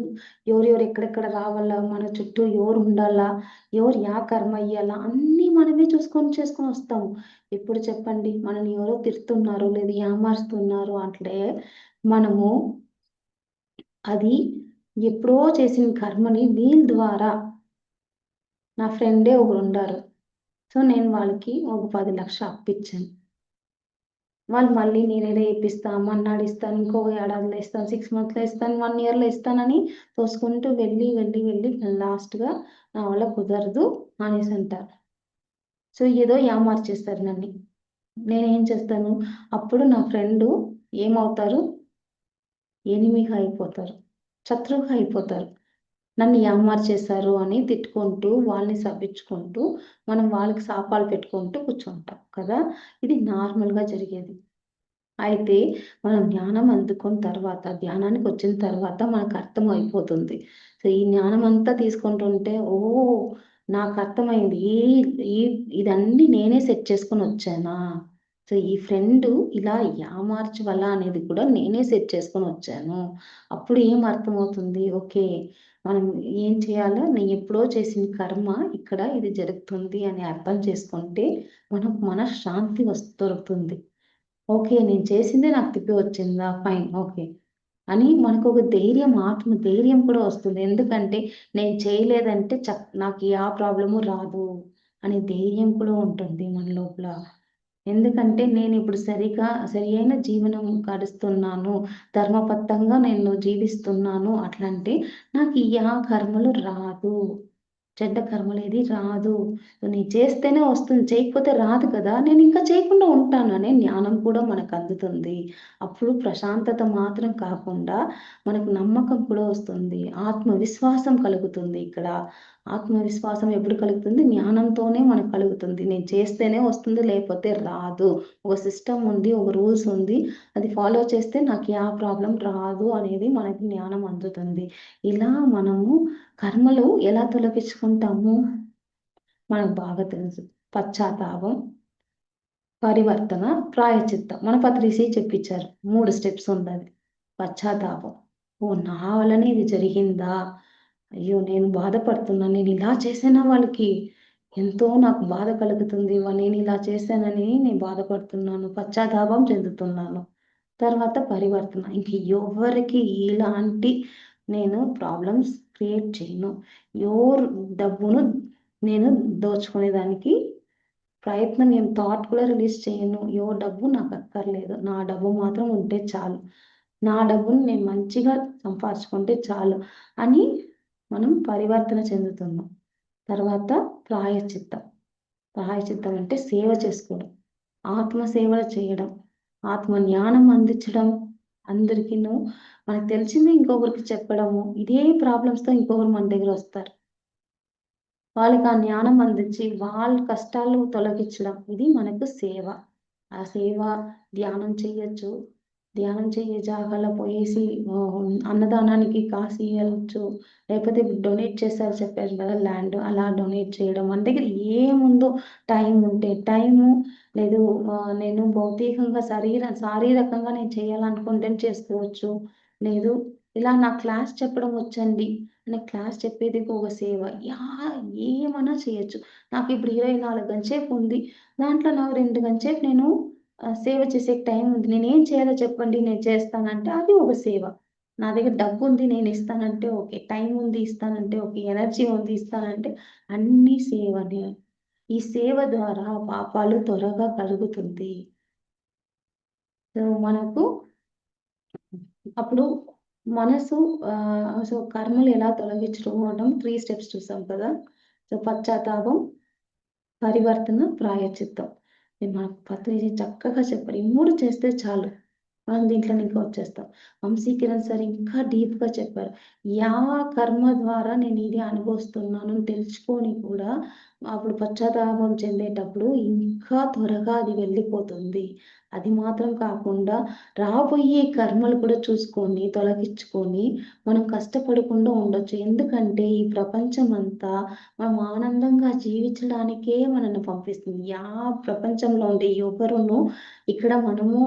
S2: ఎవరెవరు ఎక్కడెక్కడ రావాలా, మన చుట్టూ ఎవరు ఉండాలా, ఎవరు కర్మ అయ్యాలా అన్నీ మనమే చేసుకొని వస్తాము. ఇప్పుడు చెప్పండి మనల్ని ఎవరో తిడుతున్నారు లేదా యామారుస్తున్నారు అంటే మనము అది ఎప్పుడో చేసిన కర్మని వీళ్ళ ద్వారా నా ఫ్రెండే ఒకరుండారు. సో, నేను వాళ్ళకి ఒక 10,00,000 అప్పిచ్చాను. వాళ్ళు మళ్ళీ నేనేదో ఇప్పిస్తా, మర్నాడు ఇస్తాను, ఇంకో ఏడాదిలో ఇస్తాను, 6 మంత్స్‌లో ఇస్తాను, 1 ఇయర్‌లో ఇస్తానని తోసుకుంటూ వెళ్ళి లాస్ట్‌గా నా వల్ల కుదరదు అనేసంటారు. సో, ఏదో యామార్చేస్తారు నన్ని. నేనేం చేస్తాను, అప్పుడు నా ఫ్రెండు ఏమవుతారు, ఎనిమిగా అయిపోతారు. శత్రువుగా అయిపోతారు. నన్ను యామార్చేశారు అని తిట్టుకుంటూ, వాళ్ళని శపించుకుంటూ, మనం వాళ్ళకి శాపాలు పెట్టుకుంటూ కూర్చుంటాం కదా! ఇది నార్మల్‌గా జరిగేది. అయితే మనం జ్ఞానం అందుకున్న తర్వాత, ధ్యానానికొచ్చిన తర్వాత మనకర్థమైపోతుంది. సో, ఈ జ్ఞానమంతా తీసుకుంటుంటే ఓహ్! నాకర్థమైంది. ఈ ఈ ఇదన్నీ నేనే సెట్ చేసుకొనొచ్చానా? సో, ఈ ఫ్రెండు ఇలా యామార్చవల అనేది కూడా నేనే సెట్ చేసుకొనొచ్చాను. అప్పుడు ఏం అర్థమవుతుంది, ఓకే. మనం ఏం చేయాలో నేను ఎప్పుడో చేసిన కర్మ ఇక్కడ ఇది జరుగుతుంది అని అర్థం చేసుకుంటే, మనకు మనశ్శాంతి దొరుకుతుంది. ఓకే. నేను చేసిందే నాకు తిప్పి వచ్చిందా? ఫైన్. ఓకే. అని మనకొక ధైర్యం, ఆత్మ ధైర్యం కూడా వస్తుంది. ఎందుకంటే నేను చేయలేదంటే నాకు ప్రాబ్లము రాదు అనే ధైర్యం కూడా ఉంటుంది మన లోపల. ఎందుకంటే నేనిప్పుడు సరియైన జీవనం గడుస్తున్నాను. ధర్మబద్ధంగా నేను జీవిస్తున్నాను అట్లంటే నాకు కర్మలు రాదు. చెడ్డ కర్మలేది రాదు. నేను చేస్తేనే వస్తుంది. చేయకపోతే రాదు కదా! నేనింకా చేయకుండా ఉంటాను అనే జ్ఞానం కూడా మనకందుతుంది. అప్పుడు ప్రశాంతత మాత్రం కాకుండా మనకు నమ్మకం కూడా వస్తుంది. ఆత్మవిశ్వాసం కలుగుతుంది ఇక్కడ. ఆత్మవిశ్వాసం ఎప్పుడు కలుగుతుంది? జ్ఞానంతోనే మనకు కలుగుతుంది. నేను చేస్తేనే వస్తుంది లేకపోతే రాదు. ఒక సిస్టమ్ ఉంది. ఒక రూల్స్ ఉంది. అది ఫాలో చేస్తే నాకు ప్రాబ్లమ్ రాదు అనేది మనకి జ్ఞానం అందుతుంది. ఇలా మనము కర్మలు ఎలా తొలగించుకుంటాము? మనకు బాగా తెలుసు. పశ్చాత్తాపం, పరివర్తన, ప్రాయశ్చిత్తం. మన పత్రిసి చెప్పించారు. 3 స్టెప్స్ ఉందది. పశ్చాత్తాపం. ఓహ్! నా వల్లనే ఇది జరిగిందా? అయ్యో! నేను బాధపడుతున్నాను. నేనిలా చేశానా వాళ్ళకి? ఎంతో నాకు బాధ కలుగుతుంది. నేనిలా చేశానని నేను బాధపడుతున్నాను. పశ్చాత్తాపం చెందుతున్నాను. తర్వాత పరివర్తన. ఇంక ఎవ్వరికి ఇలాంటి నేను ప్రాబ్లమ్స్ క్రియేట్ చేయను. ఎవరు డబ్బును నేను దోచుకునేదానికి ప్రయత్నం థాట్ కూడా రిలీజ్ చేయను. ఎవరి డబ్బు నాకు అక్కర్లేదు. నా డబ్బు మాత్రం ఉంటే చాలు. నా డబ్బుని నేను మంచిగా సంపాదించుకుంటే చాలు అని మనం పరివర్తన చెందుతున్నాం. తర్వాత ప్రాయశ్చిత్తం. ప్రాయశ్చిత్తం అంటే సేవ చేసుకోవడం. ఆత్మ సేవలు చేయడం. ఆత్మ జ్ఞానం అందించడం. అందరికీను మనకు తెలిసింది ఇంకొకరికి చెప్పడము. ఇదే ప్రాబ్లమ్స్‌తో ఇంకొకరు మన దగ్గరొస్తారు. వాళ్ళకి ఆ జ్ఞానం అందించి, వాళ్ళ కష్టాలు తొలగించడం. ఇది మనకు సేవ. ఆ సేవ ధ్యానం చెయ్యొచ్చు. ధ్యానం చెయ్యే జాగాలో పోయేసి అన్నదానానికి కాసియ్యొచ్చు. లేకపోతే ఇప్పుడు డొనేట్ చేశారు చెప్పారు కదా! ల్యాండ్ అలా డొనేట్ చేయడం. మన దగ్గర ఏముందో టైం ఉంటే టైము, లేదు నేను భౌతికంగా శారీరకంగా నేను చేయాలనుకుంటే చేసుకోవచ్చు. లేదు ఇలా నాకు క్లాస్ చెప్పడం వచ్చండి. అనే క్లాస్ చెప్పేది ఒక సేవ. ఏమన్నా చేయొచ్చు. నాకిప్పుడు 24 గంటల సేపు ఉంది. దాంట్లో నాకు 2 గంటల సేపు నేను సేవ చేసే టైం ఉంది. నేనేం చేయాలో చెప్పండి నేను చేస్తానంటే అది ఒక సేవ. నా దగ్గర డబ్బుంది నేనిస్తానంటే ఓకే. టైం ఉంది ఇస్తానంటే ఓకే. ఎనర్జీ ఉంది ఇస్తానంటే అన్నీ సేవనే. ఈ సేవ ద్వారా పాపాలు త్వరగా కలుగుతుంది. సో, మనకు అప్పుడు మనసు సో కర్మలు ఎలా తొలగించుకోవడం 3 స్టెప్స్ చూసాం కదా! సో పశ్చాత్తాపం, పరివర్తన, ప్రాయశ్చిత్తం. ఇది మనకు పత్రిజీ చక్కగా చెప్పారు. ఈ 3 చేస్తే చాలు. మనం దీంట్లోనికి వచ్చేస్తాం. వంశీకిరణ్ సార్ ఇంకా డీప్‌గా చెప్పారు. కర్మ ద్వారా నేను ఇది అనుభవిస్తున్నాను అని తెలుసుకొని కూడా అప్పుడు పశ్చాత్తాపం చెందేటప్పుడు ఇంకా త్వరగా అది వెళ్ళిపోతుంది. అది మాత్రం కాకుండా రాబోయే కర్మలు కూడా చూసుకొని, తొలగించుకొని మనం కష్టపడకుండా ఉండొచ్చు. ఎందుకంటే ఈ ప్రపంచమంతా మనం ఆనందంగా జీవించడానికే మనల్ని పంపిస్తుంది. ప్రపంచంలో ఉండే ఎవరును ఇక్కడ మనము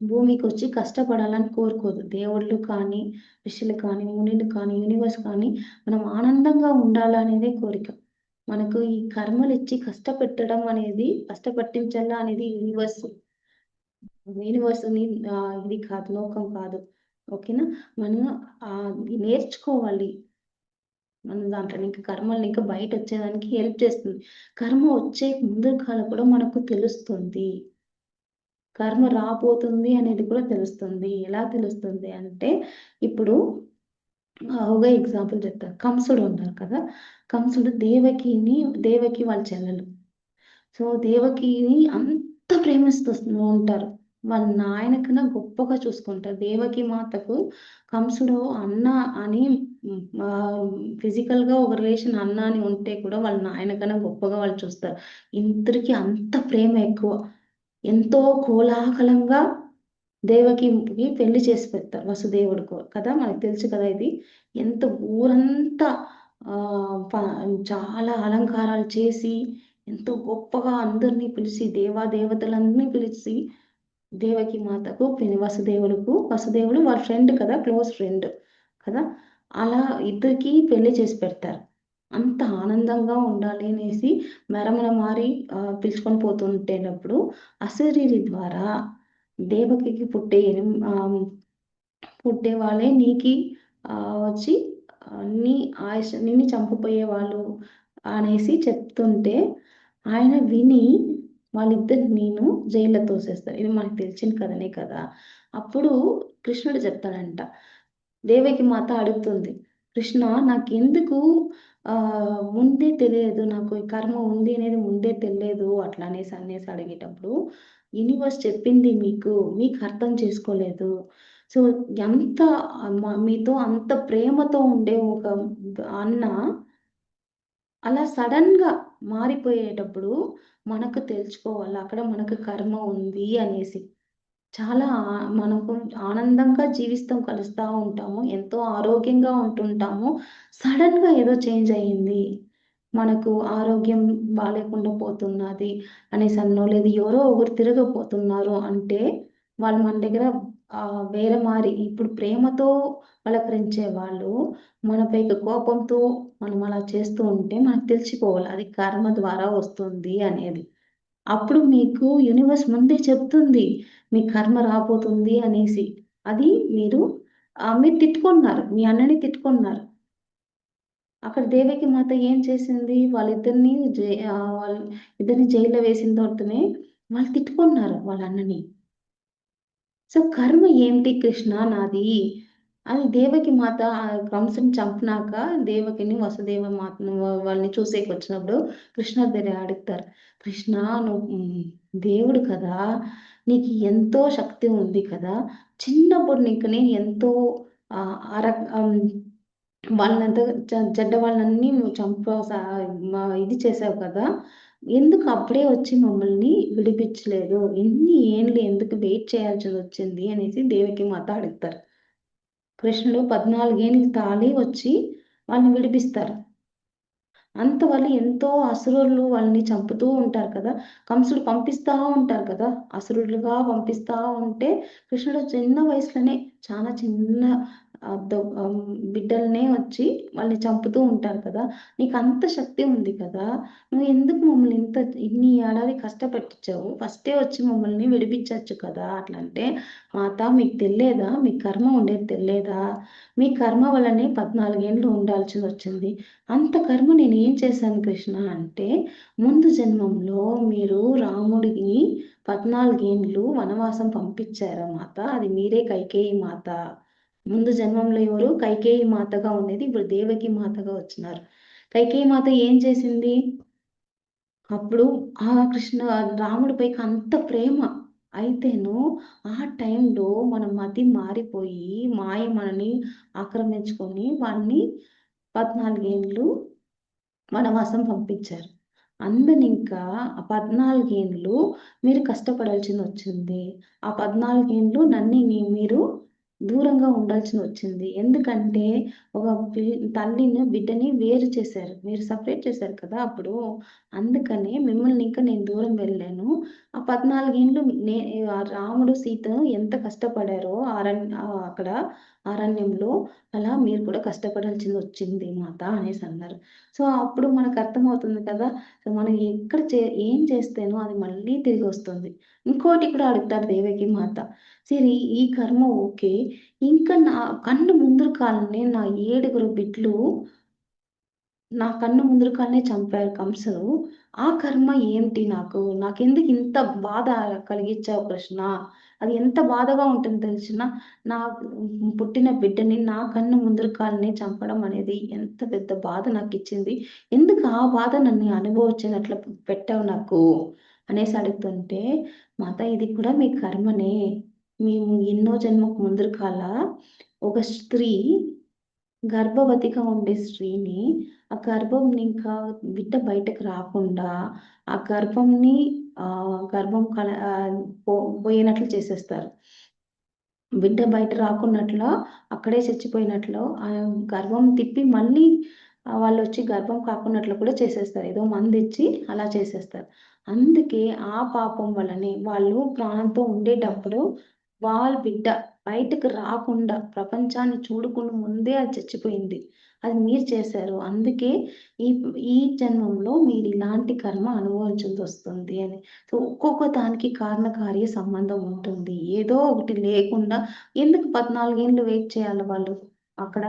S2: భూమికొచ్చి కష్టపడాలని కోరుకోదు. దేవుళ్ళు కానీ, ఋషులు కానీ, మునులు కానీ, యూనివర్స్ కానీ మనం ఆనందంగా ఉండాలనేదే కోరిక. మనకు ఈ కర్మలిచ్చి కష్టపెట్టడం అనేది, కష్టపట్టించాలా అనేది యూనివర్స్‌ని ఇది కాదు, లోకం కాదు. ఓకేనా? మనం నేర్చుకోవాలి. మనం దాంట్లో ఇంకా కర్మల్ని ఇంకా బయటొచ్చేదానికి హెల్ప్ చేస్తుంది. కర్మ వచ్చే ముందు కాలం కూడా మనకు తెలుస్తుంది. కర్మ రాబోతుంది అనేది కూడా తెలుస్తుంది. ఎలా తెలుస్తుంది అంటే, ఇప్పుడు ఒక ఎగ్జాంపుల్ చెప్తా. కంసుడు ఉన్నారు కదా! కంసుడు దేవకి వాళ్ళ చెల్లెలు. సో, దేవకిని అంత ప్రేమిస్తూ ఉంటారు. వాళ్ళ నాయన కన్నా గొప్పగా చూసుకుంటారు. దేవకి మాతకు కంసుడు అన్న అని ఫిజికల్‌గా ఒక రిలేషన్ అన్న అని ఉంటే కూడా వాళ్ళ నాయన కన్నా గొప్పగా వాళ్ళు చూస్తారు. ఇద్దరికీ అంత ప్రేమ ఎక్కువ. ఎంతో కోలాహలంగా దేవకికి పెళ్లి చేసి పెడతారు వసుదేవుడికి కదా! మనకు తెలుసు కదా ఇది. ఎంత ఊరంతా ఆహ్, ప చాలా అలంకారాలు చేసి, ఎంతో గొప్పగా అందరిని పిలిచి, దేవతలందరిని పిలిచి, దేవకి మాతకు వసుదేవుడు వాళ్ళ ఫ్రెండ్ కదా! క్లోజ్ ఫ్రెండ్ కదా! అలా ఇద్దరికీ పెళ్లి చేసి పెడతారు. అంత ఆనందంగా ఉండాలి అనేసి మెరమర మారి పిలుచుకొని పోతుంటేటప్పుడు అశరీరి ద్వారా దేవకికి పుట్టే వాళ్ళే నీకి వచ్చి నిన్ను చంపబోయేవాళ్ళు అనేసి చెప్తుంటే, ఆయన విని వాళ్ళిద్దరినీను జైల్‌లో తోసేస్తారు. ఇది మనకు తెలిసిన కథనే కదా! అప్పుడు కృష్ణుడు చెప్తాడంట. దేవకి మాత అడుగుతుంది. కృష్ణ నాకెందుకు ముందే తెలియదు. నాకు ఈ కర్మ ఉంది అనేది ముందే తెలియదు. అట్లా అనేసి అడిగేటప్పుడు, యూనివర్స్ చెప్పింది మీకు అర్థం చేసుకోలేదు. సో, ఎంత మీతో అంత ప్రేమతో ఉండే ఒక అన్న అలా సడెన్‌గా మారిపోయేటప్పుడు మనకు తెలుసుకోవాలి. అక్కడ మనకు కర్మ ఉంది అనేసి. చాలా మనకు ఆనందంగా జీవిస్తాం, కలుస్తా ఉంటాము. ఎంతో ఆరోగ్యంగా ఉంటుంటాము. సడెన్‌గా ఏదో చేంజ్ అయింది. మనకు ఆరోగ్యం బాలేకుండా పోతున్నది అనేసనో, లేదా ఎవరో ఒకరు తిరగపోతున్నారు అంటే, వాళ్ళు మన దగ్గర వేరే మారి ఇప్పుడు ప్రేమతో పలకరించే వాళ్ళు మనపై కోపంతో మనం అలా చేస్తూ ఉంటే మనకు తెలిసిపోవాలి. అది కర్మ ద్వారా వస్తుంది అనేది. అప్పుడు మీకు యూనివర్స్ ముందే చెప్తుంది. మీ కర్మ రాబోతుంది అనేసి. అది మీరు తిట్టుకున్నారు. మీ అన్నని తిట్టుకున్నారు. అక్కడ దేవకి మాత ఏం చేసింది? వాళ్ళిద్దరిని జైల్‌లో వేసిన తర్వాతనే వాళ్ళు తిట్టుకున్నారు వాళ్ళ అన్నని. సో, కర్మ ఏంటి కృష్ణ నాది? అని దేవకి మాత కంసుని చంపినాక దేవకిని, వసుదేవ మాతను వాళ్ళని చూసేకొచ్చినప్పుడు కృష్ణ దగ్గర అడుగుతారు. కృష్ణ నువ్వు దేవుడు కదా! నీకు ఎంతో శక్తి ఉంది కదా! చిన్నప్పుడు నేను ఎంతో ఆహ్, అర ఆహ్, వాళ్ళనంతా చెడ్డ వాళ్ళన్నీ నువ్వు ఇది చేసావు కదా! ఎందుకు అప్పుడే వచ్చి మమ్మల్ని విడిపించలేదు? ఇన్ని ఏండ్లు ఎందుకు వెయిట్ చేయాల్సిదొచ్చింది అనేసి దేవకి మాత అడుగుతారు. కృష్ణుడు 14 ఏండ్లు తాళి వచ్చి వాళ్ళని విడిపిస్తారు. అంతవల్ల ఎంతో అసురులు వాళ్ళని చంపుతూ ఉంటారు కదా! కంసుడు పంపిస్తా ఉంటారు కదా! అసురులుగా పంపిస్తా ఉంటే కృష్ణుడు చిన్న వయసులోనే చాలా చిన్న బిడ్డలనే వచ్చి వాళ్ళని చంపుతూ ఉంటారు కదా! నీకంత శక్తి ఉంది కదా! నువ్వు ఎందుకు మమ్మల్ని ఇన్ని ఏడాది కష్టపెట్టించావు? ఫస్టే వచ్చి మమ్మల్ని విడిపించొచ్చు కదా! అట్లంటే, మాత మీకు తెల్లేదా? మీ కర్మ ఉండేది తెల్లేదా? మీ కర్మ వల్లనే 14 ఏండ్లు ఉండాల్సిందొచ్చింది. అంత కర్మ నేనేం చేశాను కృష్ణ అంటే, ముందు జన్మంలో మీరు రాముడిని 14 ఏండ్లు వనవాసం పంపించారా మాత? అది మీరే కైకేయి మాత. ముందు జన్మంలో ఎవరు? కైకేయి మాతగా ఉండేది. ఇప్పుడు దేవకి మాతగా వచ్చినారు. కైకేయి మాత ఏం చేసింది? అప్పుడు రాముడిపైకి అంత ప్రేమ. అయితేను ఆ టైంలో మన మతి మారిపోయి, మాయ మనని ఆక్రమించుకొని వాడిని 14 ఏండ్లు వనవాసం పంపించారు. అందనింకా ఆ 14 ఏండ్లు మీరు కష్టపడాల్సిందొచ్చింది. ఆ 14 ఏండ్లు మీరు దూరంగా ఉండాల్సిందొచ్చింది. ఎందుకంటే ఒక తల్లిని, బిడ్డని వేరు చేశారు. మీరు సెపరేట్ చేశారు కదా! అప్పుడు. అందుకనే మిమ్మల్ని ఇంక నేను దూరం వెళ్ళాను. ఆ 14 ఏండ్లు రాముడు, సీతను ఎంత కష్టపడారో అక్కడ అరణ్యంలో అలా మీరు కూడా కష్టపడాల్సిందొచ్చింది మాత అనేసన్నారు. సో, అప్పుడు మనకర్థమవుతుంది కదా! సో, మనం ఎక్కడ ఏం చేస్తేనో అది మళ్ళీ తిరిగొస్తుంది. ఇంకోటి కూడా అడుగుతారు దేవకి మాత. సరే ఈ కర్మ ఓకే. ఇంకా నా కన్ను ముందరకాలనే నా 7 బిడ్డలు నా కన్ను ముందరకాలనే చంపారు కంసుడు. ఆ కర్మ ఏంటి నాకు? నాకెందుకు ఇంత బాధ కలిగించావు కృష్ణ? అది ఎంత బాధగా ఉంటుందో తెలిసినా, నా పుట్టిన బిడ్డని నా కన్ను ముందరకాలనే చంపడం అనేది ఎంత పెద్ద బాధ నాకిచ్చింది. ఎందుకు ఆ బాధ నన్ను అనుభవించినట్లు పెట్టావు నాకు? అనేసి అడుగుతుంటే, మాత ఇది కూడా మీ కర్మనే. మేము ఎన్నో జన్మకు ముందరకాల ఒక స్త్రీ గర్భవతిగా ఉండే స్త్రీని, ఆ గర్భంని ఇంకా బిడ్డ బయటకు రాకుండా, ఆ గర్భంని గర్భం పోయినట్లు చేసేస్తారు. బిడ్డ బయట రాకున్నట్లా, అక్కడే చచ్చిపోయినట్లు, గర్భం తిప్పి మళ్ళీ వాళ్ళొచ్చి గర్భం కాకున్నట్లు కూడా చేసేస్తారు. ఏదో మందిచ్చి అలా చేసేస్తారు. అందుకే ఆ పాపం వల్లనే వాళ్ళు ప్రాణంతో ఉండేటప్పుడు వాళ్ళ బిడ్డ బయటకు రాకుండా, ప్రపంచాన్ని చూడకుండా ముందే అది చచ్చిపోయింది. అది మీరు చేశారు. అందుకే ఈ ఈ జన్మంలో మీరిలాంటి కర్మ అనుభవించాల్సొస్తుంది అని. సో, ఒక్కొక్క దానికి కారణకార్య సంబంధం ఉంటుంది. ఏదో ఒకటి లేకుండా ఎందుకు 14 ఏండ్లు వెయిట్ చేయాలి వాళ్ళు? అక్కడ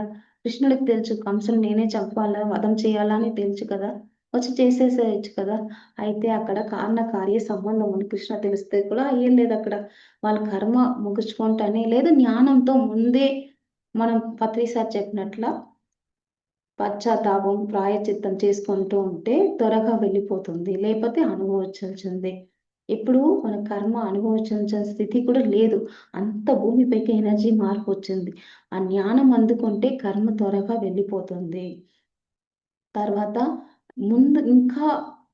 S2: కృష్ణుడికి తెలుసు కంసుడిని నేనే చంపాలా, వధం చేయాలా అని తెలుసు కదా! వచ్చి చేసేసేయొచ్చు కదా! అయితే అక్కడ కారణకార్య సంబంధం ఉంది. కృష్ణ తెలిస్తే కూడా ఏం లేదక్కడ. వాళ్ళ కర్మ ముగించుకుంటానే లేదా జ్ఞానంతో ముందే మనం పత్రి సార్ చెప్పినట్ల పశ్చాత్తాపం, ప్రాయశ్చిత్తం చేసుకుంటూ ఉంటే త్వరగా వెళ్ళిపోతుంది. లేపోతే అనుభవించాల్సిందే. ఇప్పుడు మన కర్మ అనుభవించాల్సిన స్థితి కూడా లేదు. అంత భూమిపైకి ఎనర్జీ మార్పొచ్చింది. ఆ జ్ఞానం అందుకుంటే కర్మ త్వరగా వెళ్ళిపోతుంది. తర్వాత ముందు ఇంకా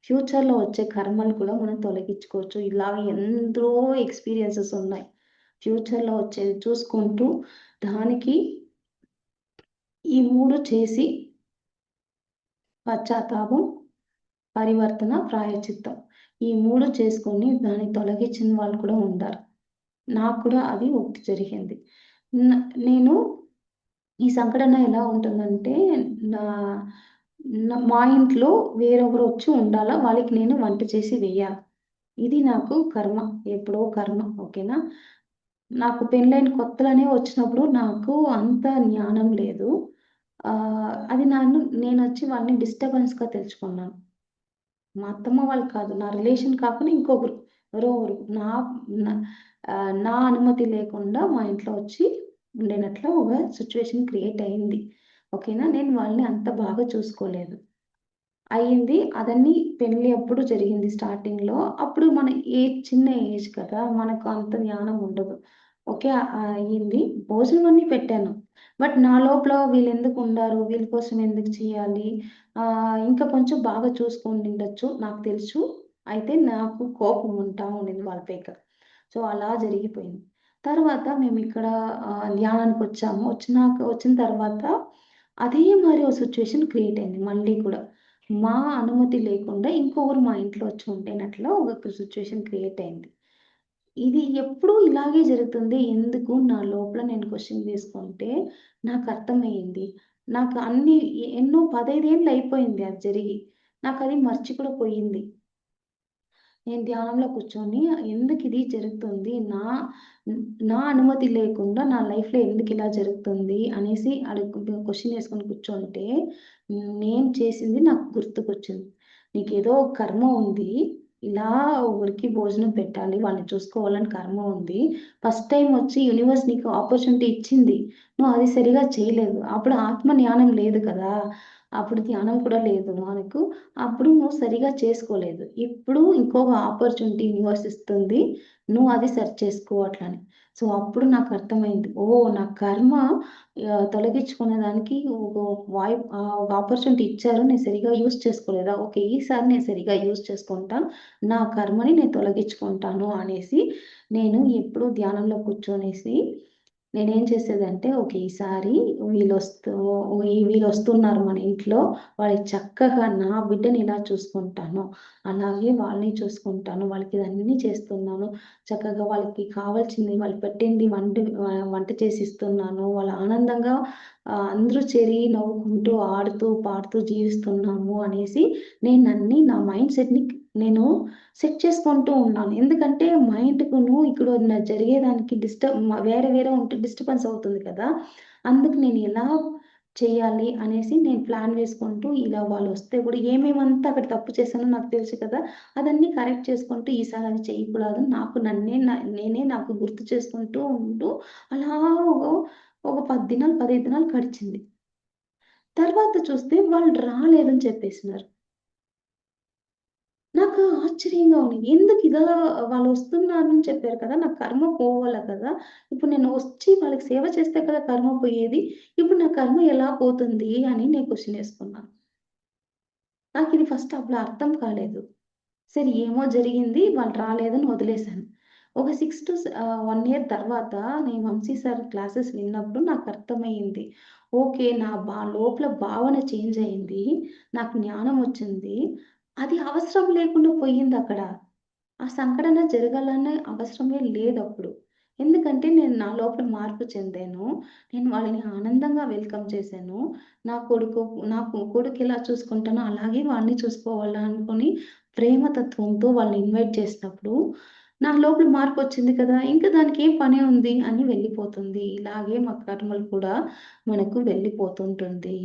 S2: ఫ్యూచర్‌లో వచ్చే కర్మలు కూడా మనం తొలగించుకోవచ్చు. ఇలా ఎంతో ఎక్స్‌పీరియన్సెస్ ఉన్నాయి. ఫ్యూచర్‌లో వచ్చేది చూసుకుంటూ దానికి ఈ 3 చేసి పశ్చాత్తాపం, పరివర్తన, ప్రాయశ్చిత్తం. ఈ 3 చేసుకొని దాన్ని తొలగించిన వాళ్ళు కూడా ఉండారు. నాకు కూడా అది ఒకటి జరిగింది. న నేను ఈ సంఘటన ఎలా ఉంటుందంటే, నా మా ఇంట్లో వేరొకరొచ్చి ఉండాలా, వాళ్ళకి నేను వంట చేసి వెయ్యాలి. ఇది నాకు కర్మ. ఎప్పుడో కర్మ. ఓకేనా? నాకు పెళ్ళైన కొత్తలోనే వచ్చినప్పుడు నాకు అంత జ్ఞానం లేదు. అది నేనొచ్చి వాళ్ళని డిస్టర్బెన్స్‌గా తెలుసుకున్నాను. మా అత్తమ్మ వాళ్ళు కాదు. నా రిలేషన్ కాకుండా ఇంకొకరు. ఎవరో ఒకరు. నా నా అనుమతి లేకుండా మా ఇంట్లో వచ్చి ఉండేనట్ల ఒక సిట్యుయేషన్ క్రియేట్ అయింది. ఓకేనా? నేను వాళ్ళని అంత బాగా చూసుకోలేదు. అయింది. అదన్నీ పెళ్లి అప్పుడు జరిగింది స్టార్టింగ్‌లో. అప్పుడు మన చిన్న ఏజ్ కదా! మనకు అంత జ్ఞానం ఉండదు. ఓకే. అయింది. భోజనం అన్నీ పెట్టాను. బట్ నా లోపల వీళ్ళెందుకుండారు? వీళ్ళ కోసం ఎందుకు చేయాలి? ఇంకా కొంచెం బాగా చూసుకొనుండొచ్చు. నాకు తెలుసు. అయితే నాకు కోపం ఉంటా ఉండింది వాళ్ళ పైక. సో, అలా జరిగిపోయింది. తర్వాత మేమిక్కడ ధ్యానానికొచ్చాము. వచ్చిన తర్వాత అదే మరి ఓ సిట్యుయేషన్ క్రియేట్ అయింది మళ్ళీ కూడా. మా అనుమతి లేకుండా ఇంకొకరు మా ఇంట్లో వచ్చి ఉండేనట్ల ఒక సిట్యుయేషన్ క్రియేట్ అయింది. ఇది ఎప్పుడూ ఇలాగే జరుగుతుంది. ఎందుకు నా లోపల నేను క్వెషన్ వేసుకుంటే నాకర్థమయ్యింది. నాకు అన్ని ఎన్నో 15 ఏళ్ళు అయిపోయింది అది జరిగి. నాకది మర్చి కూడా పోయింది. నేను ధ్యానంలో కూర్చొని ఎందుకిది జరుగుతుంది? నా అనుమతి లేకుండా నా లైఫ్‌లో ఎందుకిలా జరుగుతుంది? అనేసి క్వెషన్ చేసుకొని కూర్చుంటే, నేను చేసింది నాకు గుర్తుకొచ్చింది. నీకేదో కర్మ ఉంది. ఇలా ఊరికి భోజనం పెట్టాలి, వాళ్ళని చూసుకోవాలని కర్మ ఉంది. ఫస్ట్ టైమ్ వచ్చి యూనివర్స్ నీకు ఆపర్చునిటీ ఇచ్చింది. నువ్వు అది సరిగ్గా చేయలేదు. అప్పుడు ఆత్మ జ్ఞానం లేదు కదా! అప్పుడు ధ్యానం కూడా లేదు మనకు. అప్పుడు నువ్వు సరిగ్గా చేసుకోలేదు. ఇప్పుడు ఇంకొక ఆపర్చునిటీ యూనివర్స్ ఇస్తుంది. నువ్వు అది సరి చేసుకో అట్లని. సో, అప్పుడు నాకర్థమైంది. ఓహ్! నా కర్మ తొలగించుకునే దానికి ఒక ఆపర్చునిటీ ఇచ్చారు. నేను సరిగ్గా యూజ్ చేసుకోలేదా? ఓకే. ఈసారి నేను సరిగ్గా యూజ్ చేసుకుంటాను. నా కర్మని నేను తొలగించుకుంటాను అనేసి నేను ఎప్పుడూ ధ్యానంలో కూర్చొనేసి నేనేం చేసేదంటే, ఓకే. ఈసారి వీళ్ళొస్తూ వీళ్ళొస్తున్నారు మన ఇంట్లో. వాళ్ళకి చక్కగా నా బిడ్డని ఎలా చూసుకుంటానో, అలాగే వాళ్ళని చూసుకుంటాను. వాళ్ళకి ఇదన్నీ చేస్తున్నాను. చక్కగా వాళ్ళకి కావాల్సింది వాళ్ళు పెట్టింది వంట చేసిస్తున్నాను. వాళ్ళు ఆనందంగా అందరూ చేరి నవ్వుకుంటూ, ఆడుతూ, పాడుతూ జీవిస్తున్నాము అనేసి నా మైండ్ సెట్‌ని నేను సెట్ చేసుకుంటూ ఉన్నాను. ఎందుకంటే మైండ్‌కును ఇక్కడ జరిగేదానికి వేరే వేరే ఉంటే డిస్టర్బెన్స్ అవుతుంది కదా! అందుకు నేను ఎలా చేయాలి అనేసి నేను ప్లాన్ వేసుకుంటూ ఇలా వాళ్ళొస్తే కూడా ఏమేమంతా అక్కడ తప్పు చేశానో నాకు తెలుసు కదా! అదన్నీ కరెక్ట్ చేసుకుంటూ ఈసారి అది చేయకూడదు. నేనే నాకు గుర్తు చేసుకుంటూ ఉంటూ అలా ఒక 10 దినాలు, 15 దినాలు గడిచింది. తర్వాత చూస్తే వాళ్ళు రాలేదని చెప్పేసినారు. నాకు ఆశ్చర్యంగా ఉంది. ఎందుకిలా వాళ్ళొస్తున్నారని చెప్పారు కదా! నా కర్మ పోవాల కదా! ఇప్పుడు నేను వచ్చి వాళ్ళకి సేవ చేస్తే కదా కర్మ పోయేది. ఇప్పుడు నా కర్మ ఎలా పోతుంది అని నేను క్వెషన్ ఏసుకున్నాను. నాకిది ఫస్ట్ అప్పుడు అర్థం కాలేదు. సరే ఏమో జరిగింది. వాళ్ళు రాలేదని వదిలేసాను. ఒక 1 ఇయర్ తర్వాత నేను వంశీ సార్ క్లాసెస్ విన్నప్పుడు నాకర్థమయింది. ఓకే. లోపల భావన చేంజ్ అయింది. నాకు జ్ఞానం వచ్చింది. అది అవసరం లేకుండా పోయిందక్కడ. ఆ సంఘటన జరగాలనే అవసరమే లేదప్పుడు. ఎందుకంటే నేను నా లోపల మార్పు చెందాను. నేను వాళ్ళని ఆనందంగా వెల్కమ్ చేశాను. నా కొడుకు కొడుకెలా చూసుకుంటానో అలాగే వాడిని చూసుకోవాలా అనుకోని ప్రేమ తత్వంతో వాళ్ళని ఇన్వైట్ చేసినప్పుడు నా లోపల మార్పొచ్చింది కదా! ఇంక దానికేం పనే ఉంది అని వెళ్ళిపోతుంది. ఇలాగే మా కర్మలు కూడా మనకు వెళ్ళిపోతుంటుంది.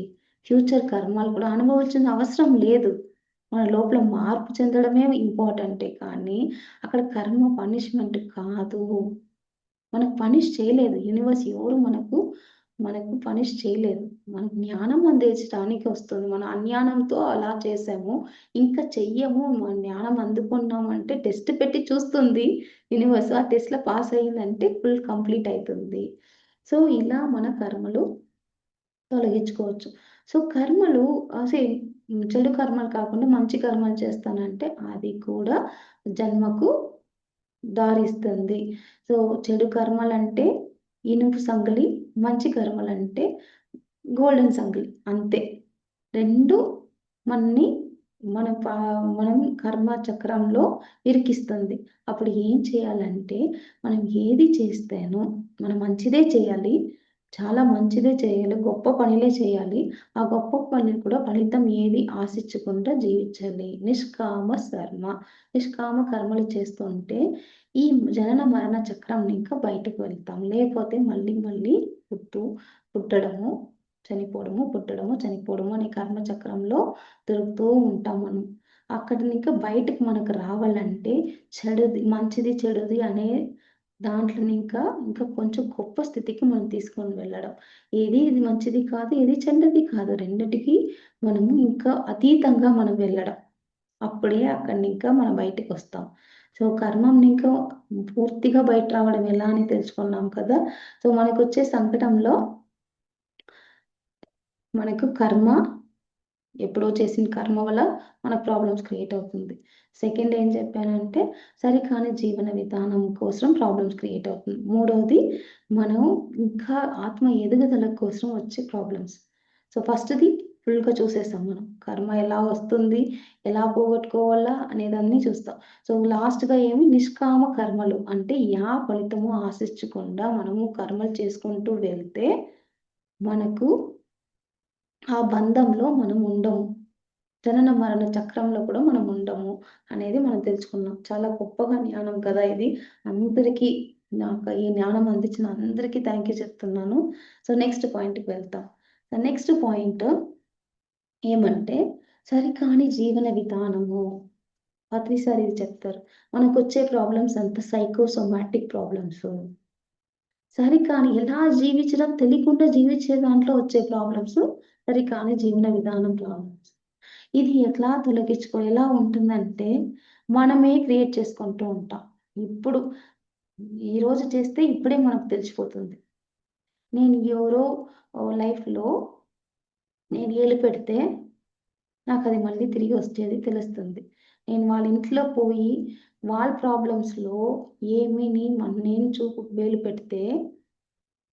S2: ఫ్యూచర్ కర్మలు కూడా అనుభవించిన అవసరం లేదు. మన లోపల మార్పు చెందడమే ఇంపార్టెంటే కానీ, అక్కడ కర్మ పనిష్మెంట్ కాదు. మనకు పనిష్ చేయలేదు. యూనివర్స్ ఎవరు మనకు పనిష్ చేయలేదు. మన జ్ఞానం అందించడానికి వస్తుంది. మనం అజ్ఞానంతో అలా చేసాము. ఇంకా చెయ్యము. మన జ్ఞానం అందుకున్నామంటే టెస్ట్ పెట్టి చూస్తుంది యూనివర్స్. ఆ టెస్ట్‌లో పాస్ అయిందంటే ఫుల్ కంప్లీట్ అయితుంది. సో, ఇలా మన కర్మలు తొలగించుకోవచ్చు. సో, కర్మలు చెడు కర్మలు కాకుండా మంచి కర్మలు చేస్తానంటే అది కూడా జన్మకు దారిస్తుంది. సో, చెడు కర్మలంటే ఇనుప సంగలి, మంచి కర్మలంటే గోల్డెన్ సంగలి అంతే. 2 మనని మన పా మనం కర్మ చక్రంలో ఇరికిస్తుంది. అప్పుడు ఏం చేయాలంటే, మనం ఏది చేస్తేనో మనం మంచిదే చేయాలి. చాలా మంచిదే చేయాలి. గొప్ప పనులే చేయాలి. ఆ గొప్ప పనులు కూడా ఫలితం ఏది ఆశించకుండా జీవించాలి. నిష్కామ కర్మలు చేస్తూ ఉంటే ఈ జనన మరణ చక్రం ఇంకా బయటకు వెళ్తాం. లేపోతే మళ్ళీ మళ్ళీ పుట్టడము, చనిపోవడము, పుట్టడము, చనిపోవడము అనే కర్మ చక్రంలో దొరుకుతూ ఉంటాం మనం. అక్కడి నుంచి బయటకి మనకు రావాలంటే మంచిది, చెడుది అనే దాంట్లోని ఇంకా కొంచెం గొప్ప స్థితికి మనం తీసుకొని వెళ్ళడం. ఇది మంచిది కాదు, ఏది చెడ్డది కాదు. రెండిటికి మనము ఇంకా అతీతంగా మనం వెళ్ళడం. అప్పుడే అక్కడి మనం బయటికొస్తాం. సో, కర్మం పూర్తిగా బయట రావడం ఎలా అని తెలుసుకున్నాం కదా! సో, మనకొచ్చే సంకటంలో మనకు ఎప్పుడో చేసిన కర్మ వల్ల మనకు ప్రాబ్లమ్స్ క్రియేట్ అవుతుంది. సెకండ్ ఏం చెప్పానంటే, సరికాని జీవన విధానం కోసం ప్రాబ్లమ్స్ క్రియేట్ అవుతుంది. మూడోది మనం ఇంకా ఆత్మ ఎదుగుదల కోసం వచ్చే ప్రాబ్లమ్స్. సో, ఫస్ట్‌ది ఫుల్‌గా చూసేస్తాం మనం. కర్మ ఎలా వస్తుంది, ఎలా పోగొట్టుకోవాలా అనేదన్నీ చూస్తాం. సో, లాస్ట్‌గా నిష్కామ కర్మలు అంటే ఫలితము ఆశించకుండా మనము కర్మలు చేసుకుంటూ వెళ్తే మనకు ఆ బంధంలో మనం ఉండము. జనన మరణ చక్రంలో కూడా మనం ఉండము అనేది మనం తెలుసుకున్నాం. చాలా గొప్పగా జ్ఞానం కదా ఇది. అందరికీ నాకు ఈ జ్ఞానం అందించిన అందరికీ థాంక్ యూ చెప్తున్నాను. సో, నెక్స్ట్ పాయింట్‌కి వెళ్తాం. నెక్స్ట్ పాయింట్ ఏమంటే సరికాని జీవన విధానము. ప్రతిసారి ఇది చెప్తారు. మనకొచ్చే ప్రాబ్లమ్స్ అంతా సైకోసోమాటిక్ ప్రాబ్లమ్స్. సరికాని ఎలా జీవించడం తెలియకుండా జీవించే దాంట్లో వచ్చే ప్రాబ్లమ్స్ సరికాని జీవన విధానం ప్రాబ్లమ్స్. ఇది ఎట్లా ఎలా ఉంటుందంటే, మనమే క్రియేట్ చేసుకుంటూ ఉంటాం. ఇప్పుడు ఈరోజు చేస్తే ఇప్పుడే మనకు తెలిసిపోతుంది. నేను ఎవరో లైఫ్‌లో నేను ఏలు పెడితే నాకది మళ్ళీ తిరిగి వచ్చేది తెలుస్తుంది. నేను వాళ్ళ ఇంట్లో పోయి వాళ్ళ ప్రాబ్లమ్స్‌లో నేను వేలు పెడితే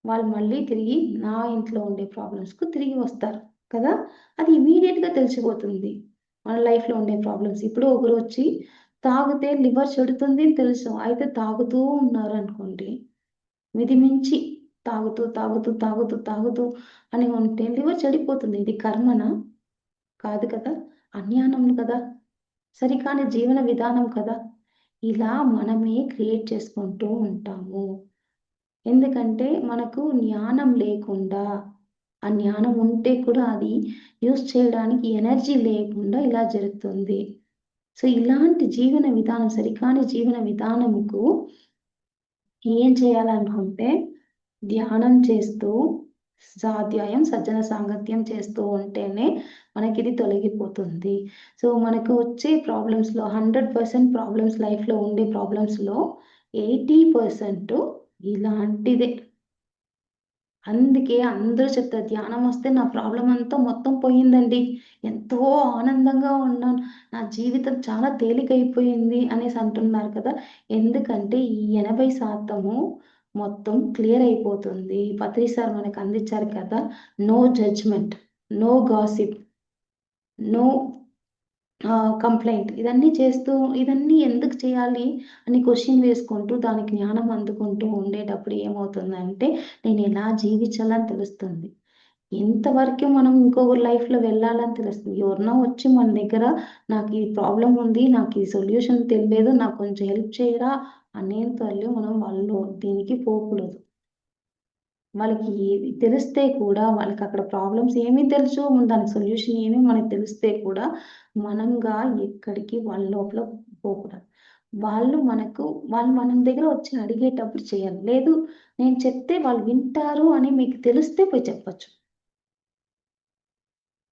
S2: వాళ్ళు మళ్ళీ తిరిగి నా ఇంట్లో ఉండే ప్రాబ్లమ్స్‌కు తిరిగి వస్తారు కదా! అది ఇమ్మీడియేట్‌గా తెలిసిపోతుంది. మన లైఫ్‌లో ఉండే ప్రాబ్లమ్స్. ఇప్పుడు ఒకరొచ్చి తాగితే లివర్ చెడుతుంది అని తెలుసు. అయితే తాగుతూ ఉన్నారనుకోండి. మితిమించి తాగుతూ అని ఉంటే లివర్ చెడిపోతుంది. ఇది కర్మనా? కాదు కదా! అజ్ఞానం కదా! సరికాని జీవన విధానం కదా! ఇలా మనమే క్రియేట్ చేసుకుంటూ ఉంటాము. ఎందుకంటే మనకు జ్ఞానం లేకుండా, ఆ జ్ఞానం ఉంటే కూడా అది యూజ్ చేయడానికి ఎనర్జీ లేకుండా ఇలా జరుగుతుంది. సో, ఇలాంటి జీవన విధానం సరికాని జీవన విధానముకు ఏం చేయాలనుకుంటే ధ్యానం చేస్తూ, స్వాధ్యాయం, సజ్జన సాంగత్యం చేస్తూ ఉంటేనే మనకిది తొలగిపోతుంది. సో, మనకు వచ్చే ప్రాబ్లమ్స్‌లో 100% ప్రాబ్లమ్స్ లైఫ్‌లో ఉండే ప్రాబ్లమ్స్‌లో 80% ఇలాంటిదే. అందుకే అందరూ చెప్తారు, "ధ్యానమొస్తే నా ప్రాబ్లమ్ అంతా మొత్తం పోయిందండి. ఎంతో ఆనందంగా ఉన్నాను. నా జీవితం చాలా తేలికైపోయింది" అనేసి అంటున్నారు కదా! ఎందుకంటే ఈ 80% మొత్తం క్లియర్ అయిపోతుంది. పత్రి సార్ మనకు అందించారు కదా! No judgement, no gossip, no complaint ఇదన్నీ ఎందుకు చేయాలి అని క్వెషన్ వేసుకుంటూ, దానికి జ్ఞానం అందుకుంటూ ఉండేటప్పుడు ఏమవుతుందంటే, నేనెలా జీవించాలని తెలుస్తుంది. ఎంతవరకు మనం ఇంకొకరి లైఫ్‌లో వెళ్ళాలని తెలుస్తుంది. ఎవరైనా వచ్చి మన దగ్గర నాకు ఈ ప్రాబ్లమ్ ఉంది, నాకు ఈ సొల్యూషన్ తెలియలేదు, నాకు కొంచెం హెల్ప్ చేయరా అనేంతలో మనం వాళ్ళు దీనికి పోకూడదు. వాళ్ళకి ఏది తెలిస్తే కూడా వాళ్ళకక్కడ ప్రాబ్లమ్స్ ఏమి తెలుసు, దానికి సొల్యూషన్ మనకు తెలిస్తే కూడా మనంగా ఎక్కడికి వాళ్ళ లోపల పోకూడదు. వాళ్ళు మన దగ్గర వచ్చి అడిగేటప్పుడు చేయాలి. లేదు నేను చెప్తే వాళ్ళు వింటారు అని మీకు తెలిస్తే పోయి చెప్పొచ్చు.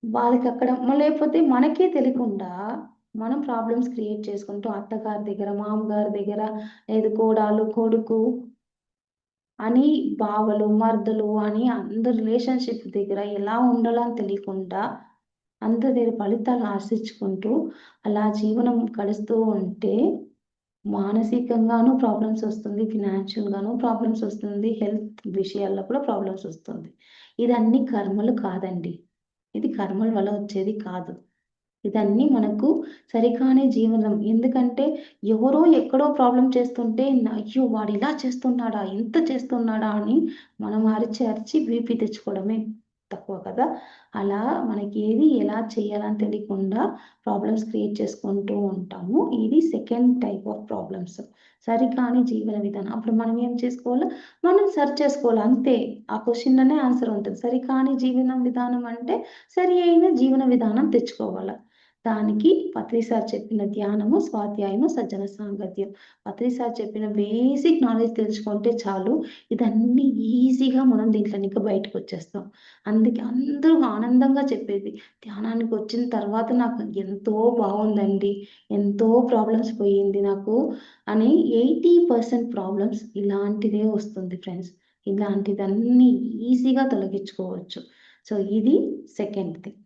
S2: వాళ్ళకక్కడ లేకపోతే మనకే తెలియకుండా మనం ప్రాబ్లమ్స్ క్రియేట్ చేసుకుంటూ అత్తగారి దగ్గర, మామగారి దగ్గర, లేదు కోడలు, కొడుకు అని బావలు, మరదలు అని అందరి రిలేషన్‌షిప్ దగ్గర ఎలా ఉండాలో అని తెలియకుండా, అందరి దగ్గర ఫలితాలను ఆశించుకుంటూ, అలా జీవనం గడుస్తూ ఉంటే, మానసికంగాను ప్రాబ్లమ్స్ వస్తుంది, ఫినాన్షియల్‌గాను ప్రాబ్లమ్స్ వస్తుంది, హెల్త్ విషయాల్లో కూడా ప్రాబ్లమ్స్ వస్తుంది. ఇదన్నీ కర్మలు కాదండి. ఇది కర్మల వల్ల వచ్చేది కాదు. ఇదన్నీ మనకు సరికాని జీవనం. ఎందుకంటే ఎవరో ఎక్కడో ప్రాబ్లమ్ చేస్తుంటే అయ్యో! వాడిలా చేస్తున్నాడా? ఇంత చేస్తున్నాడా? అని మనం అరిచి అరిచి బీపీ తెచ్చుకోవడమే తక్కువ కదా! అలా మనకి ఎలా చేయాలని తెలియకుండా ప్రాబ్లమ్స్ క్రియేట్ చేసుకుంటూ ఉంటాము. ఇది సెకండ్ టైప్ ఆఫ్ ప్రాబ్లమ్స్. సరికాని జీవన విధానం. అప్పుడు మనం ఏం చేసుకోవాలా? మనం సెర్చ్ చేసుకోవాలి అంతే. ఆ క్వెషన్‌లోనే ఆన్సర్ ఉంటది. సరికాని జీవనం విధానం అంటే సరి అయిన జీవన విధానం తెచ్చుకోవాల. దానికి పత్రి సార్ చెప్పిన ధ్యానము, స్వాధ్యాయము, సజ్జన సాంగత్యం. పత్రి సార్ చెప్పిన బేసిక్ నాలెడ్జ్ తెలుసుకుంటే చాలు. ఇదన్నీ ఈజీగా మనం దీంట్లో నుంచి బయటకొచ్చేస్తాం. అందుకే అందరూ ఆనందంగా చెప్పేది. ధ్యానానికొచ్చిన తర్వాత నాకు ఎంతో బావుందండి. ఎంతో ప్రాబ్లమ్స్ పోయింది నాకు అని 80% ప్రాబ్లమ్స్ ఇలాంటిదే వస్తుంది ఫ్రెండ్స్. ఇలాంటిదన్నీ ఈజీగా తొలగించుకోవచ్చు. సో, ఇది సెకండ్ థింగ్.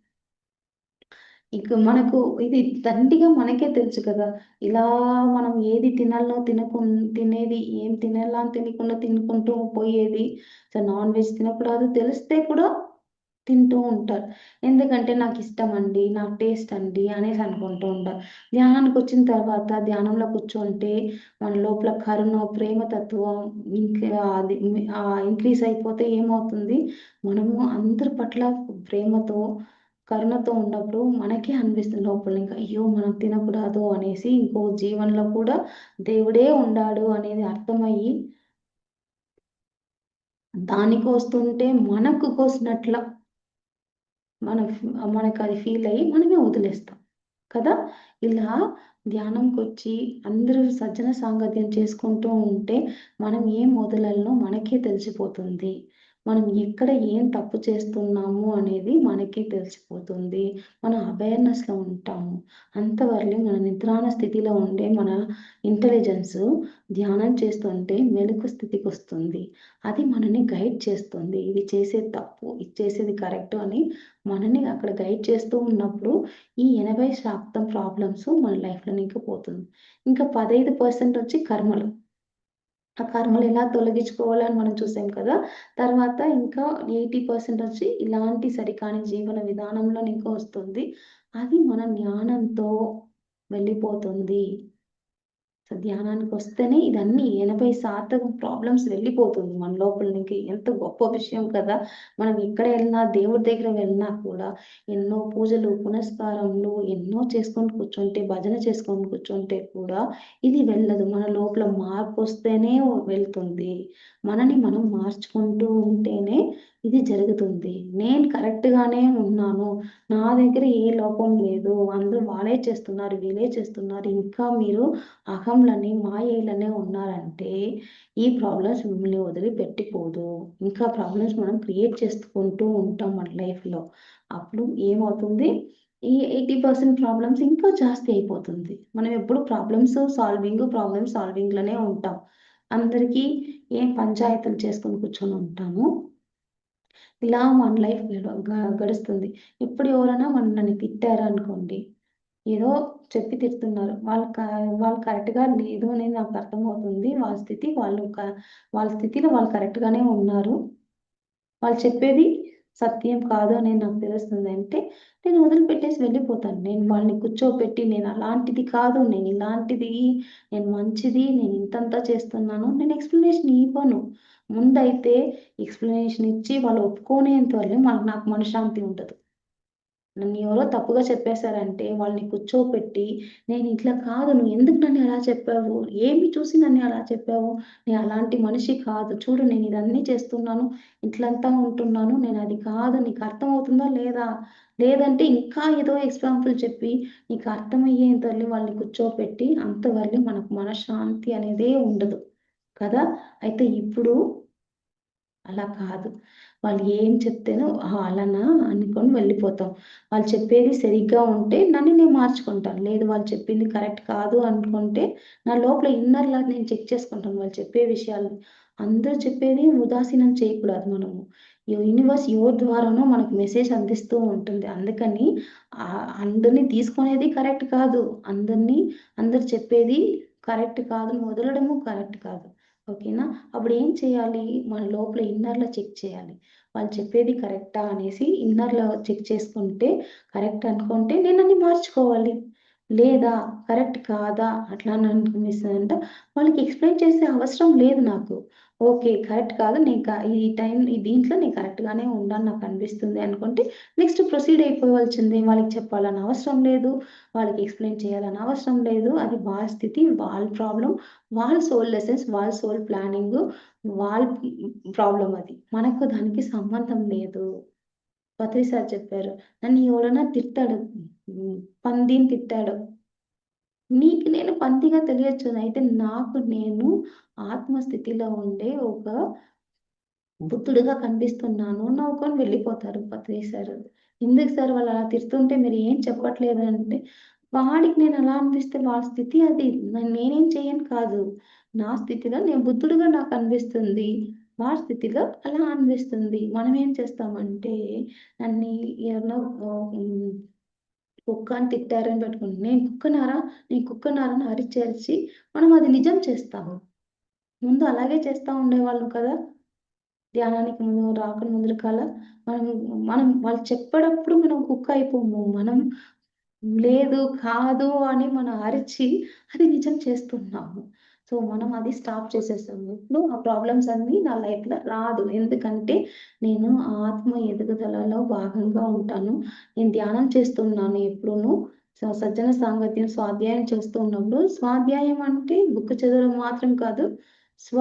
S2: ఇక మనకు ఇది దండిగా మనకే తెలుసు కదా! ఇలా మనం ఏది తినాలో తినేది ఏం తినాలా అని తెలియకుండా తినుకుంటూ పోయేది. నాన్ వెజ్ తినకూడదు తెలిస్తే కూడా తింటూ ఉంటారు. ఎందుకంటే నాకిష్టమండి, నాకు టేస్ట్ అండి అనేసి అనుకుంటూ ఉంటారు. ధ్యానానికొచ్చిన తర్వాత ధ్యానంలో కూర్చుంటే మన లోపల కరుణ, ప్రేమతత్వం ఇంకా అది ఇంక్రీజ్ అయిపోతే ఏమవుతుంది, మనము అందరి పట్ల ప్రేమతో, కరుణతో ఉన్నప్పుడు మనకే అనిపిస్తుంది లోపల ఇంకా అయ్యో! మనం తినకూడదు అనేసి ఇంకో జీవనలో కూడా దేవుడే ఉండాడు అనేది అర్థమయ్యి దానికి వస్తుంటే మనకు కోసినట్ల మనకది ఫీలయ్యి మనమే వదిలేస్తాం కదా! ఇలా ధ్యానంకొచ్చి అందరూ సజ్జన సాంగత్యం చేసుకుంటూ ఉంటే, మనం ఏం వదలాలనో మనకే తెలిసిపోతుంది. మనం ఎక్కడ ఏం తప్పు చేస్తున్నాము అనేది మనకే తెలిసిపోతుంది. మనం అవేర్‌నెస్‌లో ఉంటాము. అంతవరలే మన నిద్రాణ స్థితిలో ఉండే మన ఇంటెలిజెన్సు ధ్యానం చేస్తుంటే మెలుకు స్థితికొస్తుంది. అది మనని గైడ్ చేస్తుంది. ఇది చేసేది తప్పు, ఇది చేసేది కరెక్టు అని మనని అక్కడ గైడ్ చేస్తూ ఉన్నప్పుడు ఈ 80% ప్రాబ్లమ్స్ మన లైఫ్‌లో పోతుంది. ఇంకా 15% వచ్చి కర్మలు. ఆ కర్మలు ఎలా తొలగించుకోవాలని మనం చూసాం కదా! తర్వాత ఇంకా 80% వచ్చి ఇలాంటి సరికాని జీవన విధానంలో వస్తుంది. అది మన జ్ఞానంతో వెళ్ళిపోతుంది. సో, ధ్యానానికొస్తేనే ఇదన్నీ 80% ప్రాబ్లమ్స్ వెళ్ళిపోతుంది మన లోపల నుంచి. ఎంత గొప్ప విషయం కదా! మనం ఎక్కడ ఎళ్ళినా, దేవుడి దగ్గర వెళ్ళినా కూడా ఎన్నో పూజలు, పునస్కారములు ఎన్నో చేసుకొని కూర్చుంటే, భజన చేసుకొని కూర్చుంటే కూడా ఇది వెళ్ళదు. మన లోపల మార్పొస్తేనే వెళ్తుంది. మనని మనం మార్చుకుంటూ ఉంటేనే ఇది జరుగుతుంది. నేను కరెక్ట్‌గానే ఉన్నాను. నా దగ్గర ఏ లోపం లేదు. అందరూ వాళ్ళే చేస్తున్నారు, వీళ్ళే చేస్తున్నారు. ఇంకా మీరు అహంలని, మాయలనే ఉన్నారంటే, ఈ ప్రాబ్లమ్స్ మిమ్మల్ని వదిలిపెట్టిపోదు. ఇంకా ప్రాబ్లమ్స్ మనం క్రియేట్ చేసుకుంటూ ఉంటాం మన లైఫ్‌లో. అప్పుడు ఏమవుతుంది, ఈ 80% ప్రాబ్లమ్స్ ఇంకా జాస్తి అయిపోతుంది. మనం ఎప్పుడు ప్రాబ్లమ్ సాల్వింగ్‌లోనే ఉంటాం. అందరికీ ఏం పంచాయతీలు చేసుకొని కూర్చొని ఉంటాము. ఇలా మన లైఫ్ గడుస్తుంది. ఇప్పుడు ఎవరైనా నన్ను తిట్టారనుకోండి, ఏదో చెప్పి తిడుతున్నారు. వాళ్ళు కరెక్ట్‌గా లేదు అనేది నాకు అర్థమవుతుంది. వాళ్ళ స్థితిలో వాళ్ళు కరెక్ట్‌గానే ఉన్నారు. వాళ్ళు చెప్పేది సత్యం కాదు అనేది నాకు తెలుస్తుంది అంటే, నేను వదిలిపెట్టేసి వెళ్ళిపోతాను. నేను వాళ్ళని కూర్చోపెట్టి నేను అలాంటిది కాదు, నేను ఇలాంటిది, నేను మంచిది, నేను ఇంతంతా చేస్తున్నాను. నేను ఎక్స్‌ప్లనేషన్ ఇవ్వను. ముందైతే ఎక్స్‌ప్లనేషన్ ఇచ్చి వాళ్ళు ఒప్పుకునేంత వరకే నాకు మనశ్శాంతి ఉండదు. నన్నెవరో తప్పుగా చెప్పేసారంటే వాళ్ళని కూర్చోపెట్టి, "నేనిట్లా కాదు. నువ్వెందుకు నన్ను అలా చెప్పావు? ఏమి చూసి నన్ను అలా చెప్పావు? నేను అలాంటి మనిషి కాదు. చూడు నేనిదన్నీ చేస్తున్నాను. ఇట్లంతా ఉంటున్నాను. నేనది కాదు. నీకర్థమవుతుందా లేదా? లేదంటే ఇంకా ఏదో ఎగ్జాంపుల్ చెప్పి నీకు అర్థమయ్యేంత వరలి వాళ్ళని కూర్చోపెట్టి అంతవరలి మనకు మనశ్శాంతి అనేదే ఉండదు. కదా! అయితే ఇప్పుడు అలా కాదు. వాళ్ళు ఏం చెప్తేనో ఆహా! అలానా అనుకోని వెళ్ళిపోతాం. వాళ్ళు చెప్పేది సరిగ్గా ఉంటే నన్ను నేను మార్చుకుంటాను. లేదు వాళ్ళు చెప్పింది కరెక్ట్ కాదు అనుకుంటే నా లోపల ఇన్నర్‌లా నేను చెక్ చేసుకుంటాను వాళ్ళు చెప్పే విషయాల్ని. అందరూ చెప్పేది ఉదాసీనం చేయకూడదు మనము. యూనివర్స్ ఎవరి ద్వారానో మనకు మెసేజ్ అందిస్తూ ఉంటుంది. అందుకని అందరిని తీసుకునేది కరెక్ట్ కాదు. అందరూ చెప్పేది కరెక్ట్ కాదు. వదలడము కరెక్ట్ కాదు. ఓకేనా? అప్పుడేం చేయాలి? మన లోపల ఇన్నర్‌లో చెక్ చేయాలి. వాళ్ళు చెప్పేది కరెక్టా అనేసి ఇన్నర్‌లో చెక్ చేసుకుంటే, కరెక్ట్ అనుకుంటే నేనన్ని మార్చుకోవాలి. లేదా కరెక్ట్ కాదా అట్లా అని అనిపిస్తదంటే, వాళ్ళకి ఎక్స్‌ప్లెయిన్ చేసే అవసరం లేదు నాకు. ఓకే. కరెక్ట్ కాదు. నేను ఈ దీంట్లో నేను కరెక్ట్‌గానే ఉన్నాను నాకనిపిస్తుంది అనుకుంటే, నెక్స్ట్ ప్రొసీడ్ అయిపోవాల్సిందే. వాళ్ళకి చెప్పాలని అవసరం లేదు. వాళ్ళకి ఎక్స్‌ప్లెయిన్ చేయాలని అవసరం లేదు. అది వాళ్ళ స్థితి, వాళ్ళ ప్రాబ్లమ్. వాళ్ళ సోల్ లెసన్స్, వాళ్ళ సోల్ ప్లానింగు, వాళ్ళ ప్రాబ్లమ్ అది. మనకు దానికి సంబంధం లేదు. పత్రి సార్ చెప్పారు. నన్ను ఎవరైనా తిట్టాడు. పందిని తిట్టాడు. నీకు నేను పందిగా తెలియచ్చు. అయితే నాకు నేను ఆత్మస్థితిలో ఉండే ఒక బుద్ధుడుగా కనిపిస్తున్నాను. నవ్వుకొని వెళ్ళిపోతారు పత్రి సారు. ఎందుకు సార్ వాళ్ళు అలా తిడుతుంటే మీరు ఏం చెప్పట్లేదు అంటే, వాడికి నేను అలా అనిపిస్తే వాడి స్థితి అది. నేనేం చేయను కాదు. నా స్థితిలో నేను బుద్ధుడుగా నాకనిపిస్తుంది. వాడి స్థితిలో అలా అనిపిస్తుంది. మనం ఏం చేస్తామంటే నన్ని ఎవరినో కుక్క అని తిట్టారని పెట్టుకొని, నేను కుక్కనారా అని అరిచి అరిచి మనం అది నిజం చేస్తాము. ముందు అలాగే చేస్తా ఉండేవాళ్ళం కదా! ధ్యానానికి ముందు రాకముందు ముందరకాల మనం మనం వాళ్ళు చెప్పేటప్పుడు మనం కుక్ అయిపోము. మనం లేదు, కాదు అని మనం అరిచి అది నిజం చేస్తున్నాము. సో, మనం అది స్టాప్ చేసేసాము. ఇప్పుడు ఆ ప్రాబ్లమ్స్ అన్నీ నా లైఫ్‌లో రాదు. ఎందుకంటే నేను ఆత్మ ఎదుగుదలలో భాగంగా ఉంటాను. నేను ధ్యానం చేస్తున్నాను ఎప్పుడూను. సజ్జన సాంగత్యం, స్వాధ్యాయం చేస్తూ ఉన్నప్పుడు స్వాధ్యాయం అంటే బుక్ చదవడం మాత్రం కాదు. స్వ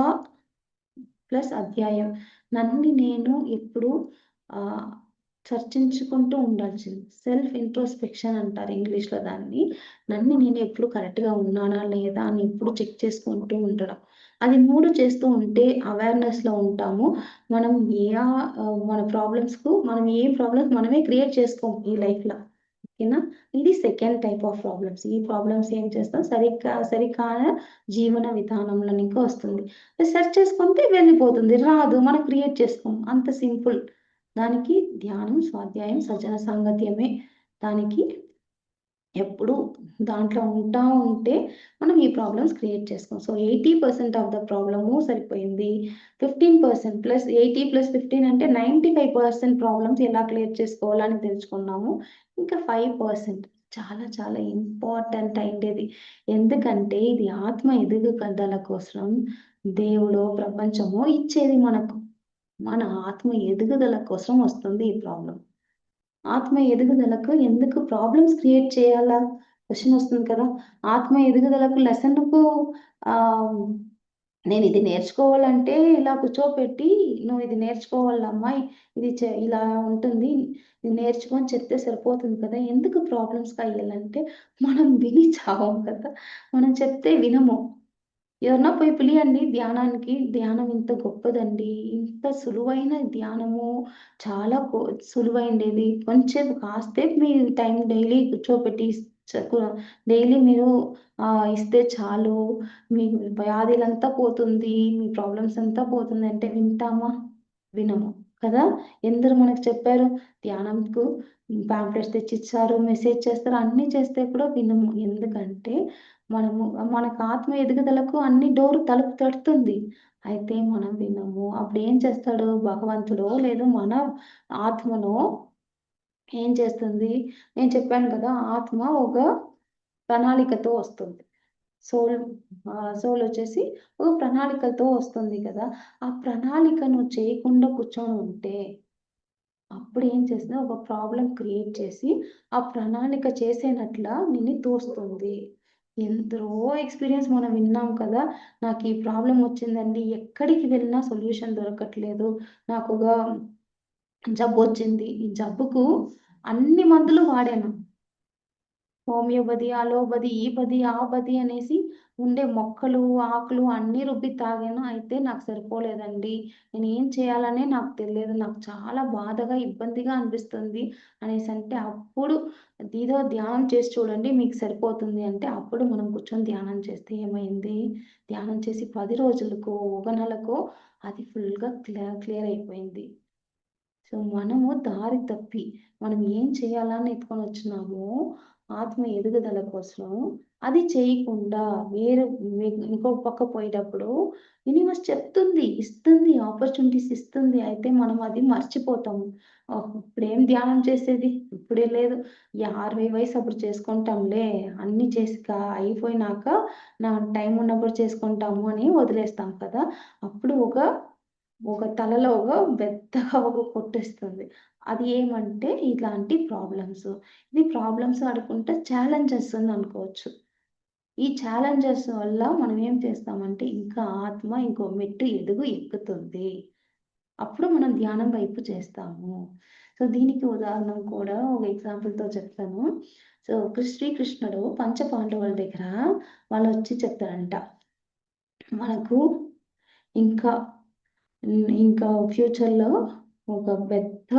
S2: ప్లస్ అధ్యాయం. నన్ను నేను ఎప్పుడూ ఆహ్, చర్చించుకుంటూ ఉండాల్సింది. సెల్ఫ్ ఇంట్రోస్పెక్షన్ అంటారు ఇంగ్లీష్‌లో దాన్ని. నన్ను నేను ఎప్పుడు కరెక్ట్‌గా ఉన్నానా? లేదా? అని ఎప్పుడు చెక్ చేసుకుంటూ ఉండడం. అది 3 చేస్తూ ఉంటే అవేర్‌నెస్‌లో ఉంటాము. మనం మన ప్రాబ్లమ్స్‌కు మనం ఏ ప్రాబ్లమ్స్ మనమే క్రియేట్ చేసుకోము ఈ లైఫ్‌లో. ఓకేనా? ఇది సెకండ్ టైప్ ఆఫ్ ప్రాబ్లమ్స్. ఈ ప్రాబ్లమ్స్ ఏం చేస్తాం సరికాని జీవన విధానంలోనికి వస్తుంది. సెర్చ్ చేసుకుంటే వెళ్ళిపోతుంది. రాదు. మనం క్రియేట్ చేసుకోం. అంత సింపుల్. దానికి ధ్యానం, స్వాధ్యాయం, సజ్జన సాంగత్యమే దానికి ఎప్పుడు దాంట్లో ఉంటా ఉంటే మనం ఈ ప్రాబ్లమ్స్ క్రియేట్ చేసుకోం. సో, 80% ఆఫ్ ద ప్రాబ్లము సరిపోయింది. 15% ప్లస్ 80 ప్లస్ 15 అంటే 95% ప్రాబ్లమ్స్ ఎలా క్లియర్ చేసుకోవాలని తెలుసుకున్నాము. ఇంకా 5% చాలా చాలా ఇంపార్టెంట్ అయిండేది. ఎందుకంటే ఇది ఆత్మ ఎదుగుదల కోసం దేవుడో, ప్రపంచమో ఇచ్చేది మనకు. మన ఆత్మ ఎదుగుదల కోసం వస్తుంది ఈ ప్రాబ్లమ్. ఆత్మ ఎదుగుదలకు ఎందుకు ప్రాబ్లమ్స్ క్రియేట్ చేయాలా? క్వెషన్ వస్తుంది కదా! ఆత్మ ఎదుగుదలకు లెసన్‌కు ఆహ్, నేనిది నేర్చుకోవాలంటే ఇలా కూర్చోపెట్టి, "నువ్విది నేర్చుకోవాలమ్మా, ఇలా ఉంటుంది. ఇది నేర్చుకో" అని చెప్తే సరిపోతుంది కదా! ఎందుకు ప్రాబ్లమ్స్‌కి అయ్యాలంటే, మనం విని చావం కదా! మనం చెప్తే వినము. ఎవరన్నా పోయి పిలియండి ధ్యానానికి. ధ్యానం ఇంత గొప్పదండి. ఇంత సులువైన ధ్యానము చాలా సులువైండేది. కొంచెం కాసేపు మీ టైం డైలీ కూర్చోబెట్టి చకు డైలీ మీరు ఇస్తే చాలు. మీ వ్యాధులంతా పోతుంది. మీ ప్రాబ్లమ్స్ అంతా పోతుంది అంటే వింటామా? వినము. కదా! ఎందరో మనకు చెప్పారు. ధ్యానంకు పాంప్లెట్స్ తెచ్చిచ్చారు. మెసేజ్ చేస్తారు. అన్నీ చేస్తే కూడా వినము. ఎందుకంటే మనము మనకు ఆత్మ ఎదుగుదలకు అన్ని తలుపు తడుతుంది. అయితే మనం వినము. అప్పుడేం చేస్తాడు భగవంతుడో లేదో మన ఆత్మనో ఏం చేస్తుంది? నేను చెప్పాను కదా! ఆత్మ ఒక ప్రణాళికతో వస్తుంది. సోల్ సోలొచ్చేసి ఒక ప్రణాళికతో వస్తుంది కదా! ఆ ప్రణాళికను చేయకుండా కూర్చొని ఉంటే అప్పుడేం చేస్తది ఒక ప్రాబ్లమ్ క్రియేట్ చేసి, ఆ ప్రణాళిక చేసేనట్ల నిన్ను తోస్తుంది. ఎందరో ఎక్స్‌పీరియన్స్ మనం విన్నాం కదా! నాకీ ప్రాబ్లమ్ వచ్చిందండి. ఎక్కడికి వెళ్ళినా సొల్యూషన్ దొరకట్లేదు. నాకొక జబ్బొచ్చింది. ఈ జబ్బుకు అన్ని మందులు వాడాను. హోమియోపతి, అలోపతి, ఈ పది, ఆ పది అనేసి ఉండే మొక్కలు, ఆకులు అన్నీ రుబ్బి తాగాను. అయితే నాకు సరిపోలేదండి. నేనేం చేయాలనే నాకు తెలియదు. నాకు చాలా బాధగా, ఇబ్బందిగా అనిపిస్తుంది అనేసంటే అప్పుడు ఇదో ధ్యానం చేసి చూడండి మీకు సరిపోతుంది అంటే అప్పుడు మనం కూర్చొని ధ్యానం చేస్తే ఏమైంది? ధ్యానం చేసి 10 రోజులకో, ఒక నెలకో అది ఫుల్‌గా క్లియర్ అయిపోయింది. సో, మనము దారి తప్పి, మనం ఏం చేయాలని ఎత్తుకొనొచ్చినామో, ఆత్మ ఎదుగుదల కోసం, అది చేయకుండా వేరే ఇంకో పక్క పోయేటప్పుడు యూనివర్స్ చెప్తుంది, ఇస్తుంది, ఆపర్చునిటీస్ ఇస్తుంది. అయితే మనం అది మర్చిపోతాము. ఇప్పుడేం ధ్యానం చేసేది? ఇప్పుడే లేదు. 60 వయసు అప్పుడు చేసుకుంటాంలే, అన్నీ అయిపోయినాక నా టైం ఉన్నప్పుడు చేసుకుంటాము అని వదిలేస్తాం కదా! అప్పుడు ఒక తలలో పెద్దగా ఒక కొట్టేస్తుంది. అది ఏమంటే ఇలాంటి ప్రాబ్లమ్స్. ఇది ప్రాబ్లమ్స్ అనుకుంటే ఛాలెంజెస్ అనుకోవచ్చు. ఈ ఛాలెంజెస్ వల్ల మనం ఏం చేస్తామంటే ఇంకా ఆత్మ ఇంకో మెట్టు ఎక్కుతుంది. అప్పుడు మనం ధ్యానం వైపు చేస్తాము. సో, దీనికి ఉదాహరణ కూడా ఒక ఎగ్జాంపుల్‌తో చెప్తాను. సో, శ్రీకృష్ణుడు పంచపాండవుల దగ్గర వాళ్ళొచ్చి చెప్తారంట. మనకు ఇంకా ఇంకా ఫ్యూచర్‌లో ఒక పెద్ద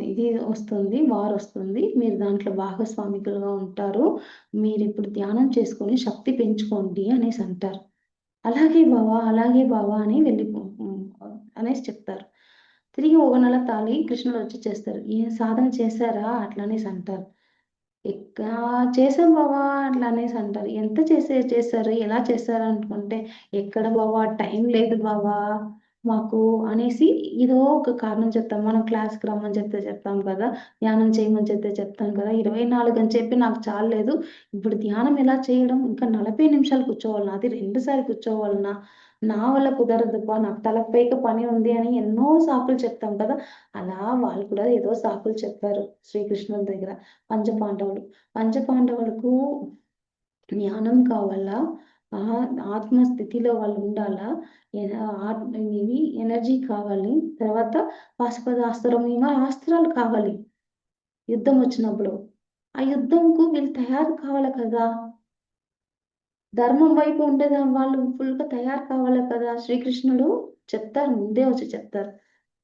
S2: ఇది వస్తుంది. వారొస్తుంది. మీరు దాంట్లో భాగస్వామికులుగా ఉంటారు. మీరిప్పుడు ధ్యానం చేసుకొని శక్తి పెంచుకోండి అనేసంటారు. అలాగే బావ అని అనేసి చెప్తారు. తిరిగి ఒక నెల తాలి కృష్ణుడొచ్చి చేస్తారు. "ఏం సాధన చేశారా?" అట్లా అనేసంటారు. చేశాం బావ అట్లా అనేసంటారు. ఎంత చేశారు? ఎలా చేశారు అనుకుంటే, ఎక్కడ బావ టైం లేదు బావ. మాకు అనేసి ఏదో ఒక కారణం చెప్తాం. మనం క్లాస్‌కి రమ్మని చెప్తే చెప్తాం కదా! ధ్యానం చేయమని చెప్తే చెప్తాను కదా! 24 అని చెప్పి నాకు చాల్లేదు. ఇప్పుడు ధ్యానం ఎలా చేయడం? ఇంకా 40 నిమిషాలు కూర్చోవాలనా? అది 2 సార్లు కూర్చోవాలనా? నా వల్ల కుదరదబ్బా! నాకు తలపైకి పని ఉంది అని ఎన్నో సాకులు చెప్తాం కదా! అలా వాళ్ళు కూడా ఏదో సాకులు చెప్పారు శ్రీకృష్ణుడి దగ్గర. పంచపాండవులు. పంచపాండవులకు జ్ఞానం కావాలా? ఆత్మ స్థితిలో వాళ్ళు ఉండాలా? ఎన ఆత్ ఇవి ఎనర్జీ కావాలి. తర్వాత పాశుపతాస్త్రం అస్త్రాలు కావాలి యుద్ధం వచ్చినప్పుడు. ఆ యుద్ధంకు వీళ్ళు తయారు కావాలి కదా! ధర్మం వైపు ఉండేదా వాళ్ళు ఫుల్‌గా తయారు కావాలి కదా! శ్రీకృష్ణుడు చెప్తారు. ముందే వచ్చి చెప్తారు.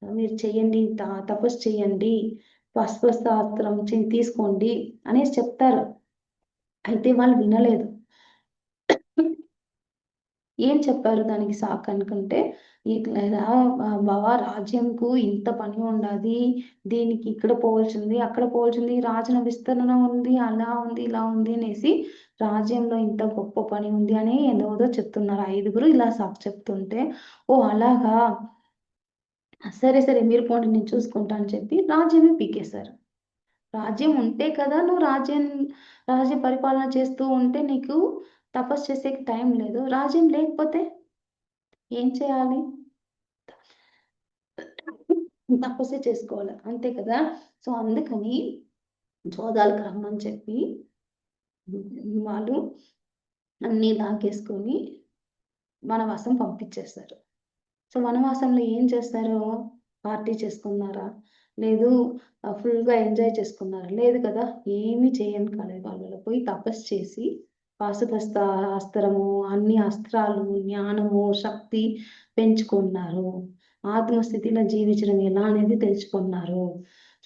S2: మీరు చెయ్యండి. తపస్సు చేయండి. పాశుపతాస్త్రం తీసుకోండి అనేసి చెప్తారు. అయితే వాళ్ళు వినలేదు. ఏం చెప్పారు దానికి సాకనుకుంటే, ఇట్లా బావ రాజ్యంకు ఇంత పని ఉండాది. దీనికి ఇక్కడ పోవాల్సింది, అక్కడ పోవాల్సింది, రాజ్యం విస్తరణ ఉంది, అలా ఉంది, ఇలా ఉంది అనేసి రాజ్యంలో ఇంత గొప్ప పని ఉంది అని ఏదోదో చెప్తున్నారు. ఐదుగురు ఇలా సాకు చెప్తుంటే, ఓహ్! అలాగా! సరే, సరే మీరు పోండి నేను చూసుకుంటా అని చెప్పి రాజ్యమే పీకేశారు. రాజ్యం ఉంటే కదా నువ్వు రాజ్య పరిపాలన చేస్తూ ఉంటే నీకు తపస్సు చేసేకి టైం లేదు. రాజ్యం లేకపోతే ఏం చేయాలి? తపస్సే చేసుకోవాలి. అంతే కదా! సో, అందుకని జోదాలకు రమ్మని చెప్పి వాళ్ళు అన్నీ లాగేసుకొని వనవాసం పంపించేస్తారు. సో, వనవాసంలో ఏం చేస్తారు? పార్టీ చేసుకున్నారా? లేదు ఫుల్‌గా ఎంజాయ్ చేసుకున్నారా? లేదు కదా! ఏమీ చేయని కాలేదు. పోయి తపస్సు చేసి పాశుపత అస్త్రము, అన్ని అస్త్రాలు, జ్ఞానము, శక్తి పెంచుకున్నారు. ఆత్మస్థితిలో జీవించడం ఎలా అనేది తెలుసుకున్నారు.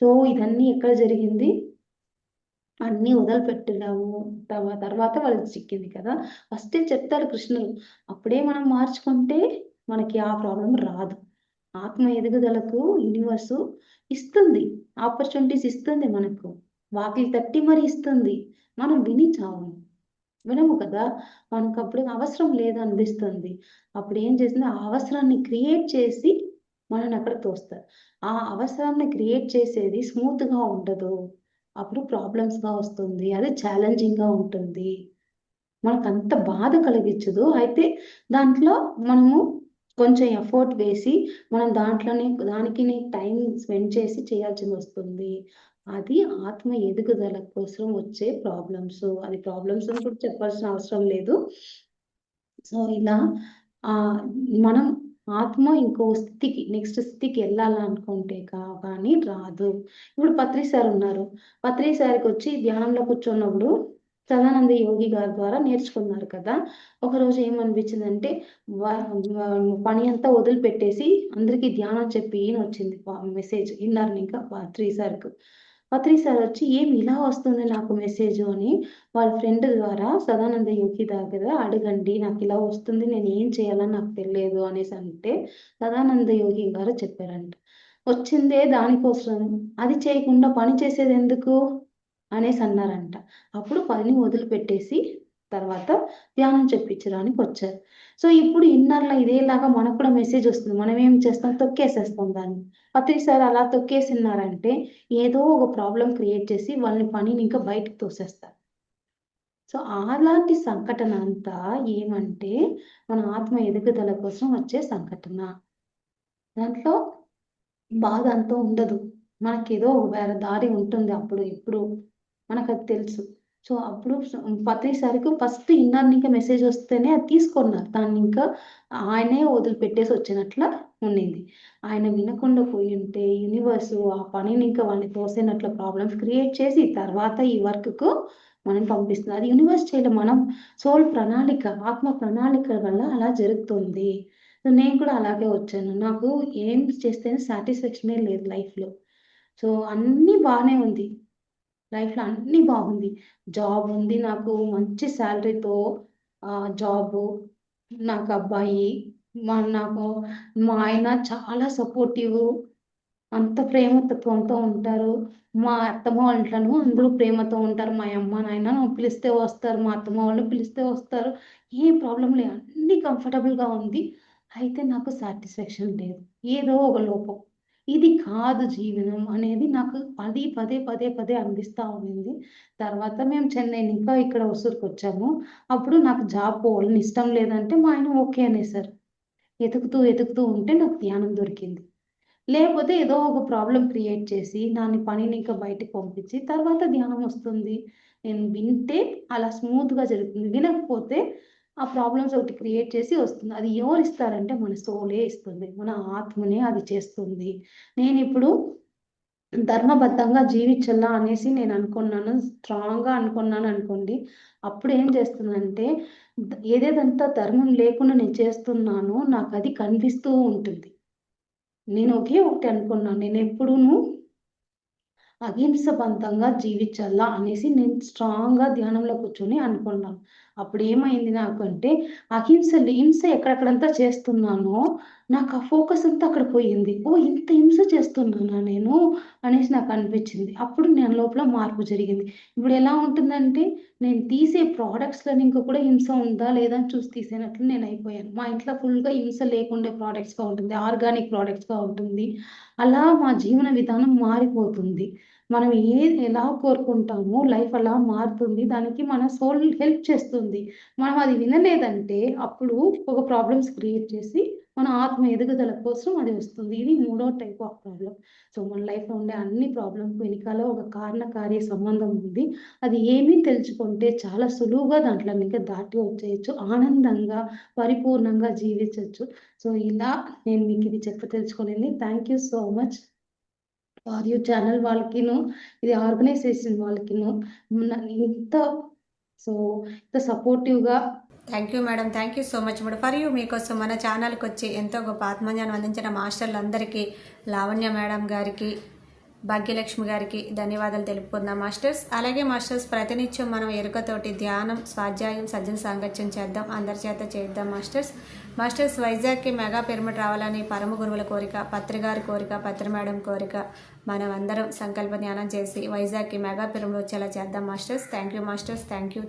S2: సో, ఇదన్నీ ఎక్కడ జరిగింది? అన్నీ వదిలిపెట్టినాము. తర్వాత వాళ్ళకి చిక్కింది కదా! ఫస్టే చెప్తారు కృష్ణుడు. అప్పుడే మనం మార్చుకుంటే మనకి ఆ ప్రాబ్లమ్ రాదు. ఆత్మ ఎదుగుదలకు యూనివర్సు ఇస్తుంది. ఆపర్చునిటీస్ ఇస్తుంది మనకు. వాకిలి తట్టి మరి ఇస్తుంది. మనం విని చావము. వినము కదా! మనకప్పుడు అవసరం లేదనిపిస్తుంది. అప్పుడేం చేసింది, ఆ అవసరాన్ని క్రియేట్ చేసి మనల్ని అక్కడ తోస్తారు. ఆ అవసరాన్ని క్రియేట్ చేసేది స్మూత్‌గా ఉండదు. అప్పుడు ప్రాబ్లమ్స్‌గా వస్తుంది. అది ఛాలెంజింగ్‌గా ఉంటుంది. మనకంత బాధ కలిగించదు. అయితే దాంట్లో మనము కొంచెం ఎఫర్ట్ వేసి, మనం దానికి టైం స్పెండ్ చేసి చేయాల్సిందొస్తుంది. అది ఆత్మ ఎదుగుదల కోసం వచ్చే ప్రాబ్లమ్స్. అది ప్రాబ్లమ్స్ అని కూడా చెప్పాల్సిన అవసరం లేదు. సో, ఇలా ఆహ్, మనం ఆత్మ ఇంకో స్థితికి నెక్స్ట్ స్థితికి ఎళ్ళాలనుకుంటే కానీ రాదు. ఇప్పుడు పత్రి సార్ ఉన్నారు. పత్రి సార్‌కొచ్చి ధ్యానంలో కూర్చున్నప్పుడు సదానంద యోగి గారి ద్వారా నేర్చుకున్నారు కదా! ఒకరోజు ఏమనిపించిందంటే వ వ పని అంతా వదిలిపెట్టేసి అందరికి ధ్యానం చెప్పి అనొచ్చింది మెసేజ్ ఇన్నర్‌నింకా పత్రి సార్‌కు. పత్రి సార్ వచ్చి "ఏమి ఇలా వస్తుంది నాకు మెసేజు" అని వాళ్ళ ఫ్రెండ్ ద్వారా సదానంద యోగి దగ్గర అడగండి. నాకిలా వస్తుంది. నేనేం చేయాలో నాకు తెలియదు అనేసంటే, సదానంద యోగి గారు చెప్పారంట. వచ్చిందే దానికోసం. అది చేయకుండా పని చేసేదెందుకు? అనేసన్నారంట. అప్పుడు పని వదిలిపెట్టేసి తర్వాత ధ్యానం చెప్పించడానికొచ్చారు. సో, ఇప్పుడు ఇన్నర్‌లో ఇదేలాగా మనకు కూడా మెసేజొస్తుంది. మనమేం చేస్తాం? తొక్కేసేస్తాం దాన్ని. పత్రి సార్ అలా తొక్కేసిన్నారంటే, ఏదో ఒక ప్రాబ్లమ్ క్రియేట్ చేసి వాళ్ళని పనిని ఇంకా బయటకి తోసేస్తారు. సో, అలాంటి సంఘటన అంతా ఏమంటే, మన ఆత్మ ఎదుగుదల కోసం వచ్చే సంఘటన. దాంట్లో బాధ అంత ఉండదు. మనకేదో వేరే దారి ఉంటుంది అప్పుడు, ఇప్పుడు. మనకది తెలుసు. సో, అప్పుడు ప్రతిసారికి ఫస్ట్ ఇన్నర్ మెసేజ్ వస్తేనే అది తీసుకున్నారు. దాన్నింకా ఆయనే వదిలిపెట్టేసి వచ్చినట్ల ఉండింది. ఆయన వినకుండా పోయుంటే యూనివర్సు ఆ పనిని ఇంకా వాళ్ళని తోసేనట్ల ప్రాబ్లమ్స్ క్రియేట్ చేసి తర్వాత ఈ వర్క్‌కు మనం పంపిస్తుంది. అది యూనివర్స్ చేయలే. మనం సోల్ ప్రణాళిక, ఆత్మ ప్రణాళిక వల్ల అలా జరుగుతుంది. సో, నేను కూడా అలాగే వచ్చాను. నాకు ఏం చేస్తేనే సాటిస్ఫాక్షనే లేదు లైఫ్‌లో. సో, అన్నీ బానే ఉంది. లైఫ్‌లో అన్నీ బాగుంది. జాబ్ ఉంది నాకు మంచి సాలరీతో జాబు, నాకు అబ్బాయి, నాకు మా ఆయన చాలా సపోర్టివ్. అంత ప్రేమతత్వంతో ఉంటారు. మా అత్తమ్మ వాళ్ళ ఇంట్లోను అందరూ ప్రేమతో ఉంటారు. మా అమ్మ, నాయన పిలిస్తే వస్తారు. మా అత్తమ్మ వాళ్ళు పిలిస్తే వస్తారు. ఏ ప్రాబ్లమ్ లేదు. అన్నీ కంఫర్టబుల్‌గా ఉంది. అయితే నాకు సాటిస్ఫాక్షన్ లేదు. ఏదో ఒక లోపం. ఇది కాదు జీవనం అనేది నాకు పదే అనిపిస్తా ఉండింది. తర్వాత మేము చెన్నై ఇంకా ఇక్కడ ఒసూరుకొచ్చాము. అప్పుడు నాకు జాబ్ పోవాలని ఇష్టం లేదంటే మా ఆయన ఓకే అనేసారు. ఎతుకుతూ ఉంటే నాకు ధ్యానం దొరికింది. లేపోతే ఏదో ఒక ప్రాబ్లమ్ క్రియేట్ చేసి దాని పనిని ఇంకా బయటికి పంపించి తర్వాత ధ్యానం వస్తుంది. నేను వింటే అలా స్మూత్‌గా జరుగుతుంది. వినకపోతే ఆ ప్రాబ్లమ్స్ ఒకటి క్రియేట్ చేసి వస్తుంది. అది ఎవరిస్తారంటే మన సోలే ఇస్తుంది. మన ఆత్మనే అది చేస్తుంది. నేనిప్పుడు ధర్మబద్ధంగా జీవించల్లా అనేసి నేను అనుకున్నాను. స్ట్రాంగ్‌గా అనుకున్నాననుకోండి. అప్పుడు ఏం చేస్తుందంటే ఏదేదంతా ధర్మం లేకుండా నేను చేస్తున్నానో నాకది కనిపిస్తూ ఉంటుంది. నేను ఒకే ఒకటి అనుకున్నాను. నేనెప్పుడూను అహింసబంతంగా జీవించాలా అనేసి నేను స్ట్రాంగ్‌గా ధ్యానంలో కూర్చొని అనుకున్నాను. అప్పుడేమైంది నాకంటే హింస ఎక్కడెక్కడంతా చేస్తున్నానో నాకు ఆ ఫోకస్ అంతా అక్కడ పోయింది. ఓహ్! ఇంత హింస చేస్తున్నానా నేను అనేసి నాకనిపించింది. అప్పుడు నేను లోపల మార్పు జరిగింది. ఇప్పుడెలా ఉంటుందంటే నేను తీసే ప్రొడక్ట్స్‌లో కూడా హింస ఉందా లేదా అని చూసి తీసేనట్లు నేనయిపోయాను. మా ఇంట్లో ఫుల్‌గా హింస లేకుండే ప్రొడక్ట్స్‌గా ఉంటుంది. ఆర్గానిక్ ప్రొడక్ట్స్‌గా ఉంటుంది. అలా మా జీవన విధానం మారిపోతుంది. మనం ఎలా కోరుకుంటామో లైఫ్ అలా మారుతుంది. దానికి మన సోల్ హెల్ప్ చేస్తుంది. మనం అది వినలేదంటే అప్పుడు ఒక ప్రాబ్లమ్స్ క్రియేట్ చేసి మన ఆత్మ ఎదుగుదల కోసం అది వస్తుంది. ఇది మూడో టైప్ ఆఫ్ ప్రాబ్లమ్. సో, మన లైఫ్‌లో ఉండే అన్ని ప్రాబ్లమ్‌కి వెనకాల ఒక కారణ కార్య సంబంధం ఉంది. అది ఏమీ తెలుసుకుంటే చాలా సులువుగా దాంట్లో నుంచి దాటి వచ్చేయొచ్చు. ఆనందంగా, పరిపూర్ణంగా జీవించొచ్చు. సో, ఇలా నేను మీకు ఇది తెలుసుకునింది. Thank you so much. For you channel వాళ్ళకిను, ఇది ఆర్గనైజేషన్ వాళ్ళకిను ఇంత సో, ఇంత సపోర్టివ్‌గా
S1: thank you madam. Thank you so much madam. For you మీకోసం మన ఛానల్కి వచ్చి ఎంతో గొప్ప ఆత్మజ్ఞానం అందించిన మాస్టర్లందరికీ, లావణ్య మేడం గారికి, భాగ్యలక్ష్మి గారికి ధన్యవాదాలు తెలుపుకుందాం మాస్టర్స్. అలాగే మాస్టర్స్ ప్రతినిత్యం మనం ఎరుకతోటి ధ్యానం, స్వాధ్యాయం, సజ్జన సాంగత్యం చేద్దాం, అందరి చేత చేద్దాం మాస్టర్స్. మాస్టర్స్ వైజాగ్కి మెగా పిరమిడ్ రావాలని పరమ గురువుల కోరిక, పత్రి గారి కోరిక, పత్రి మేడం కోరిక. మనం అందరం సంకల్ప ధ్యానం చేసి వైజాగ్కి మెగా పిరమిడ్ వచ్చేలా చేద్దాం masters. Thank you masters. Thank you.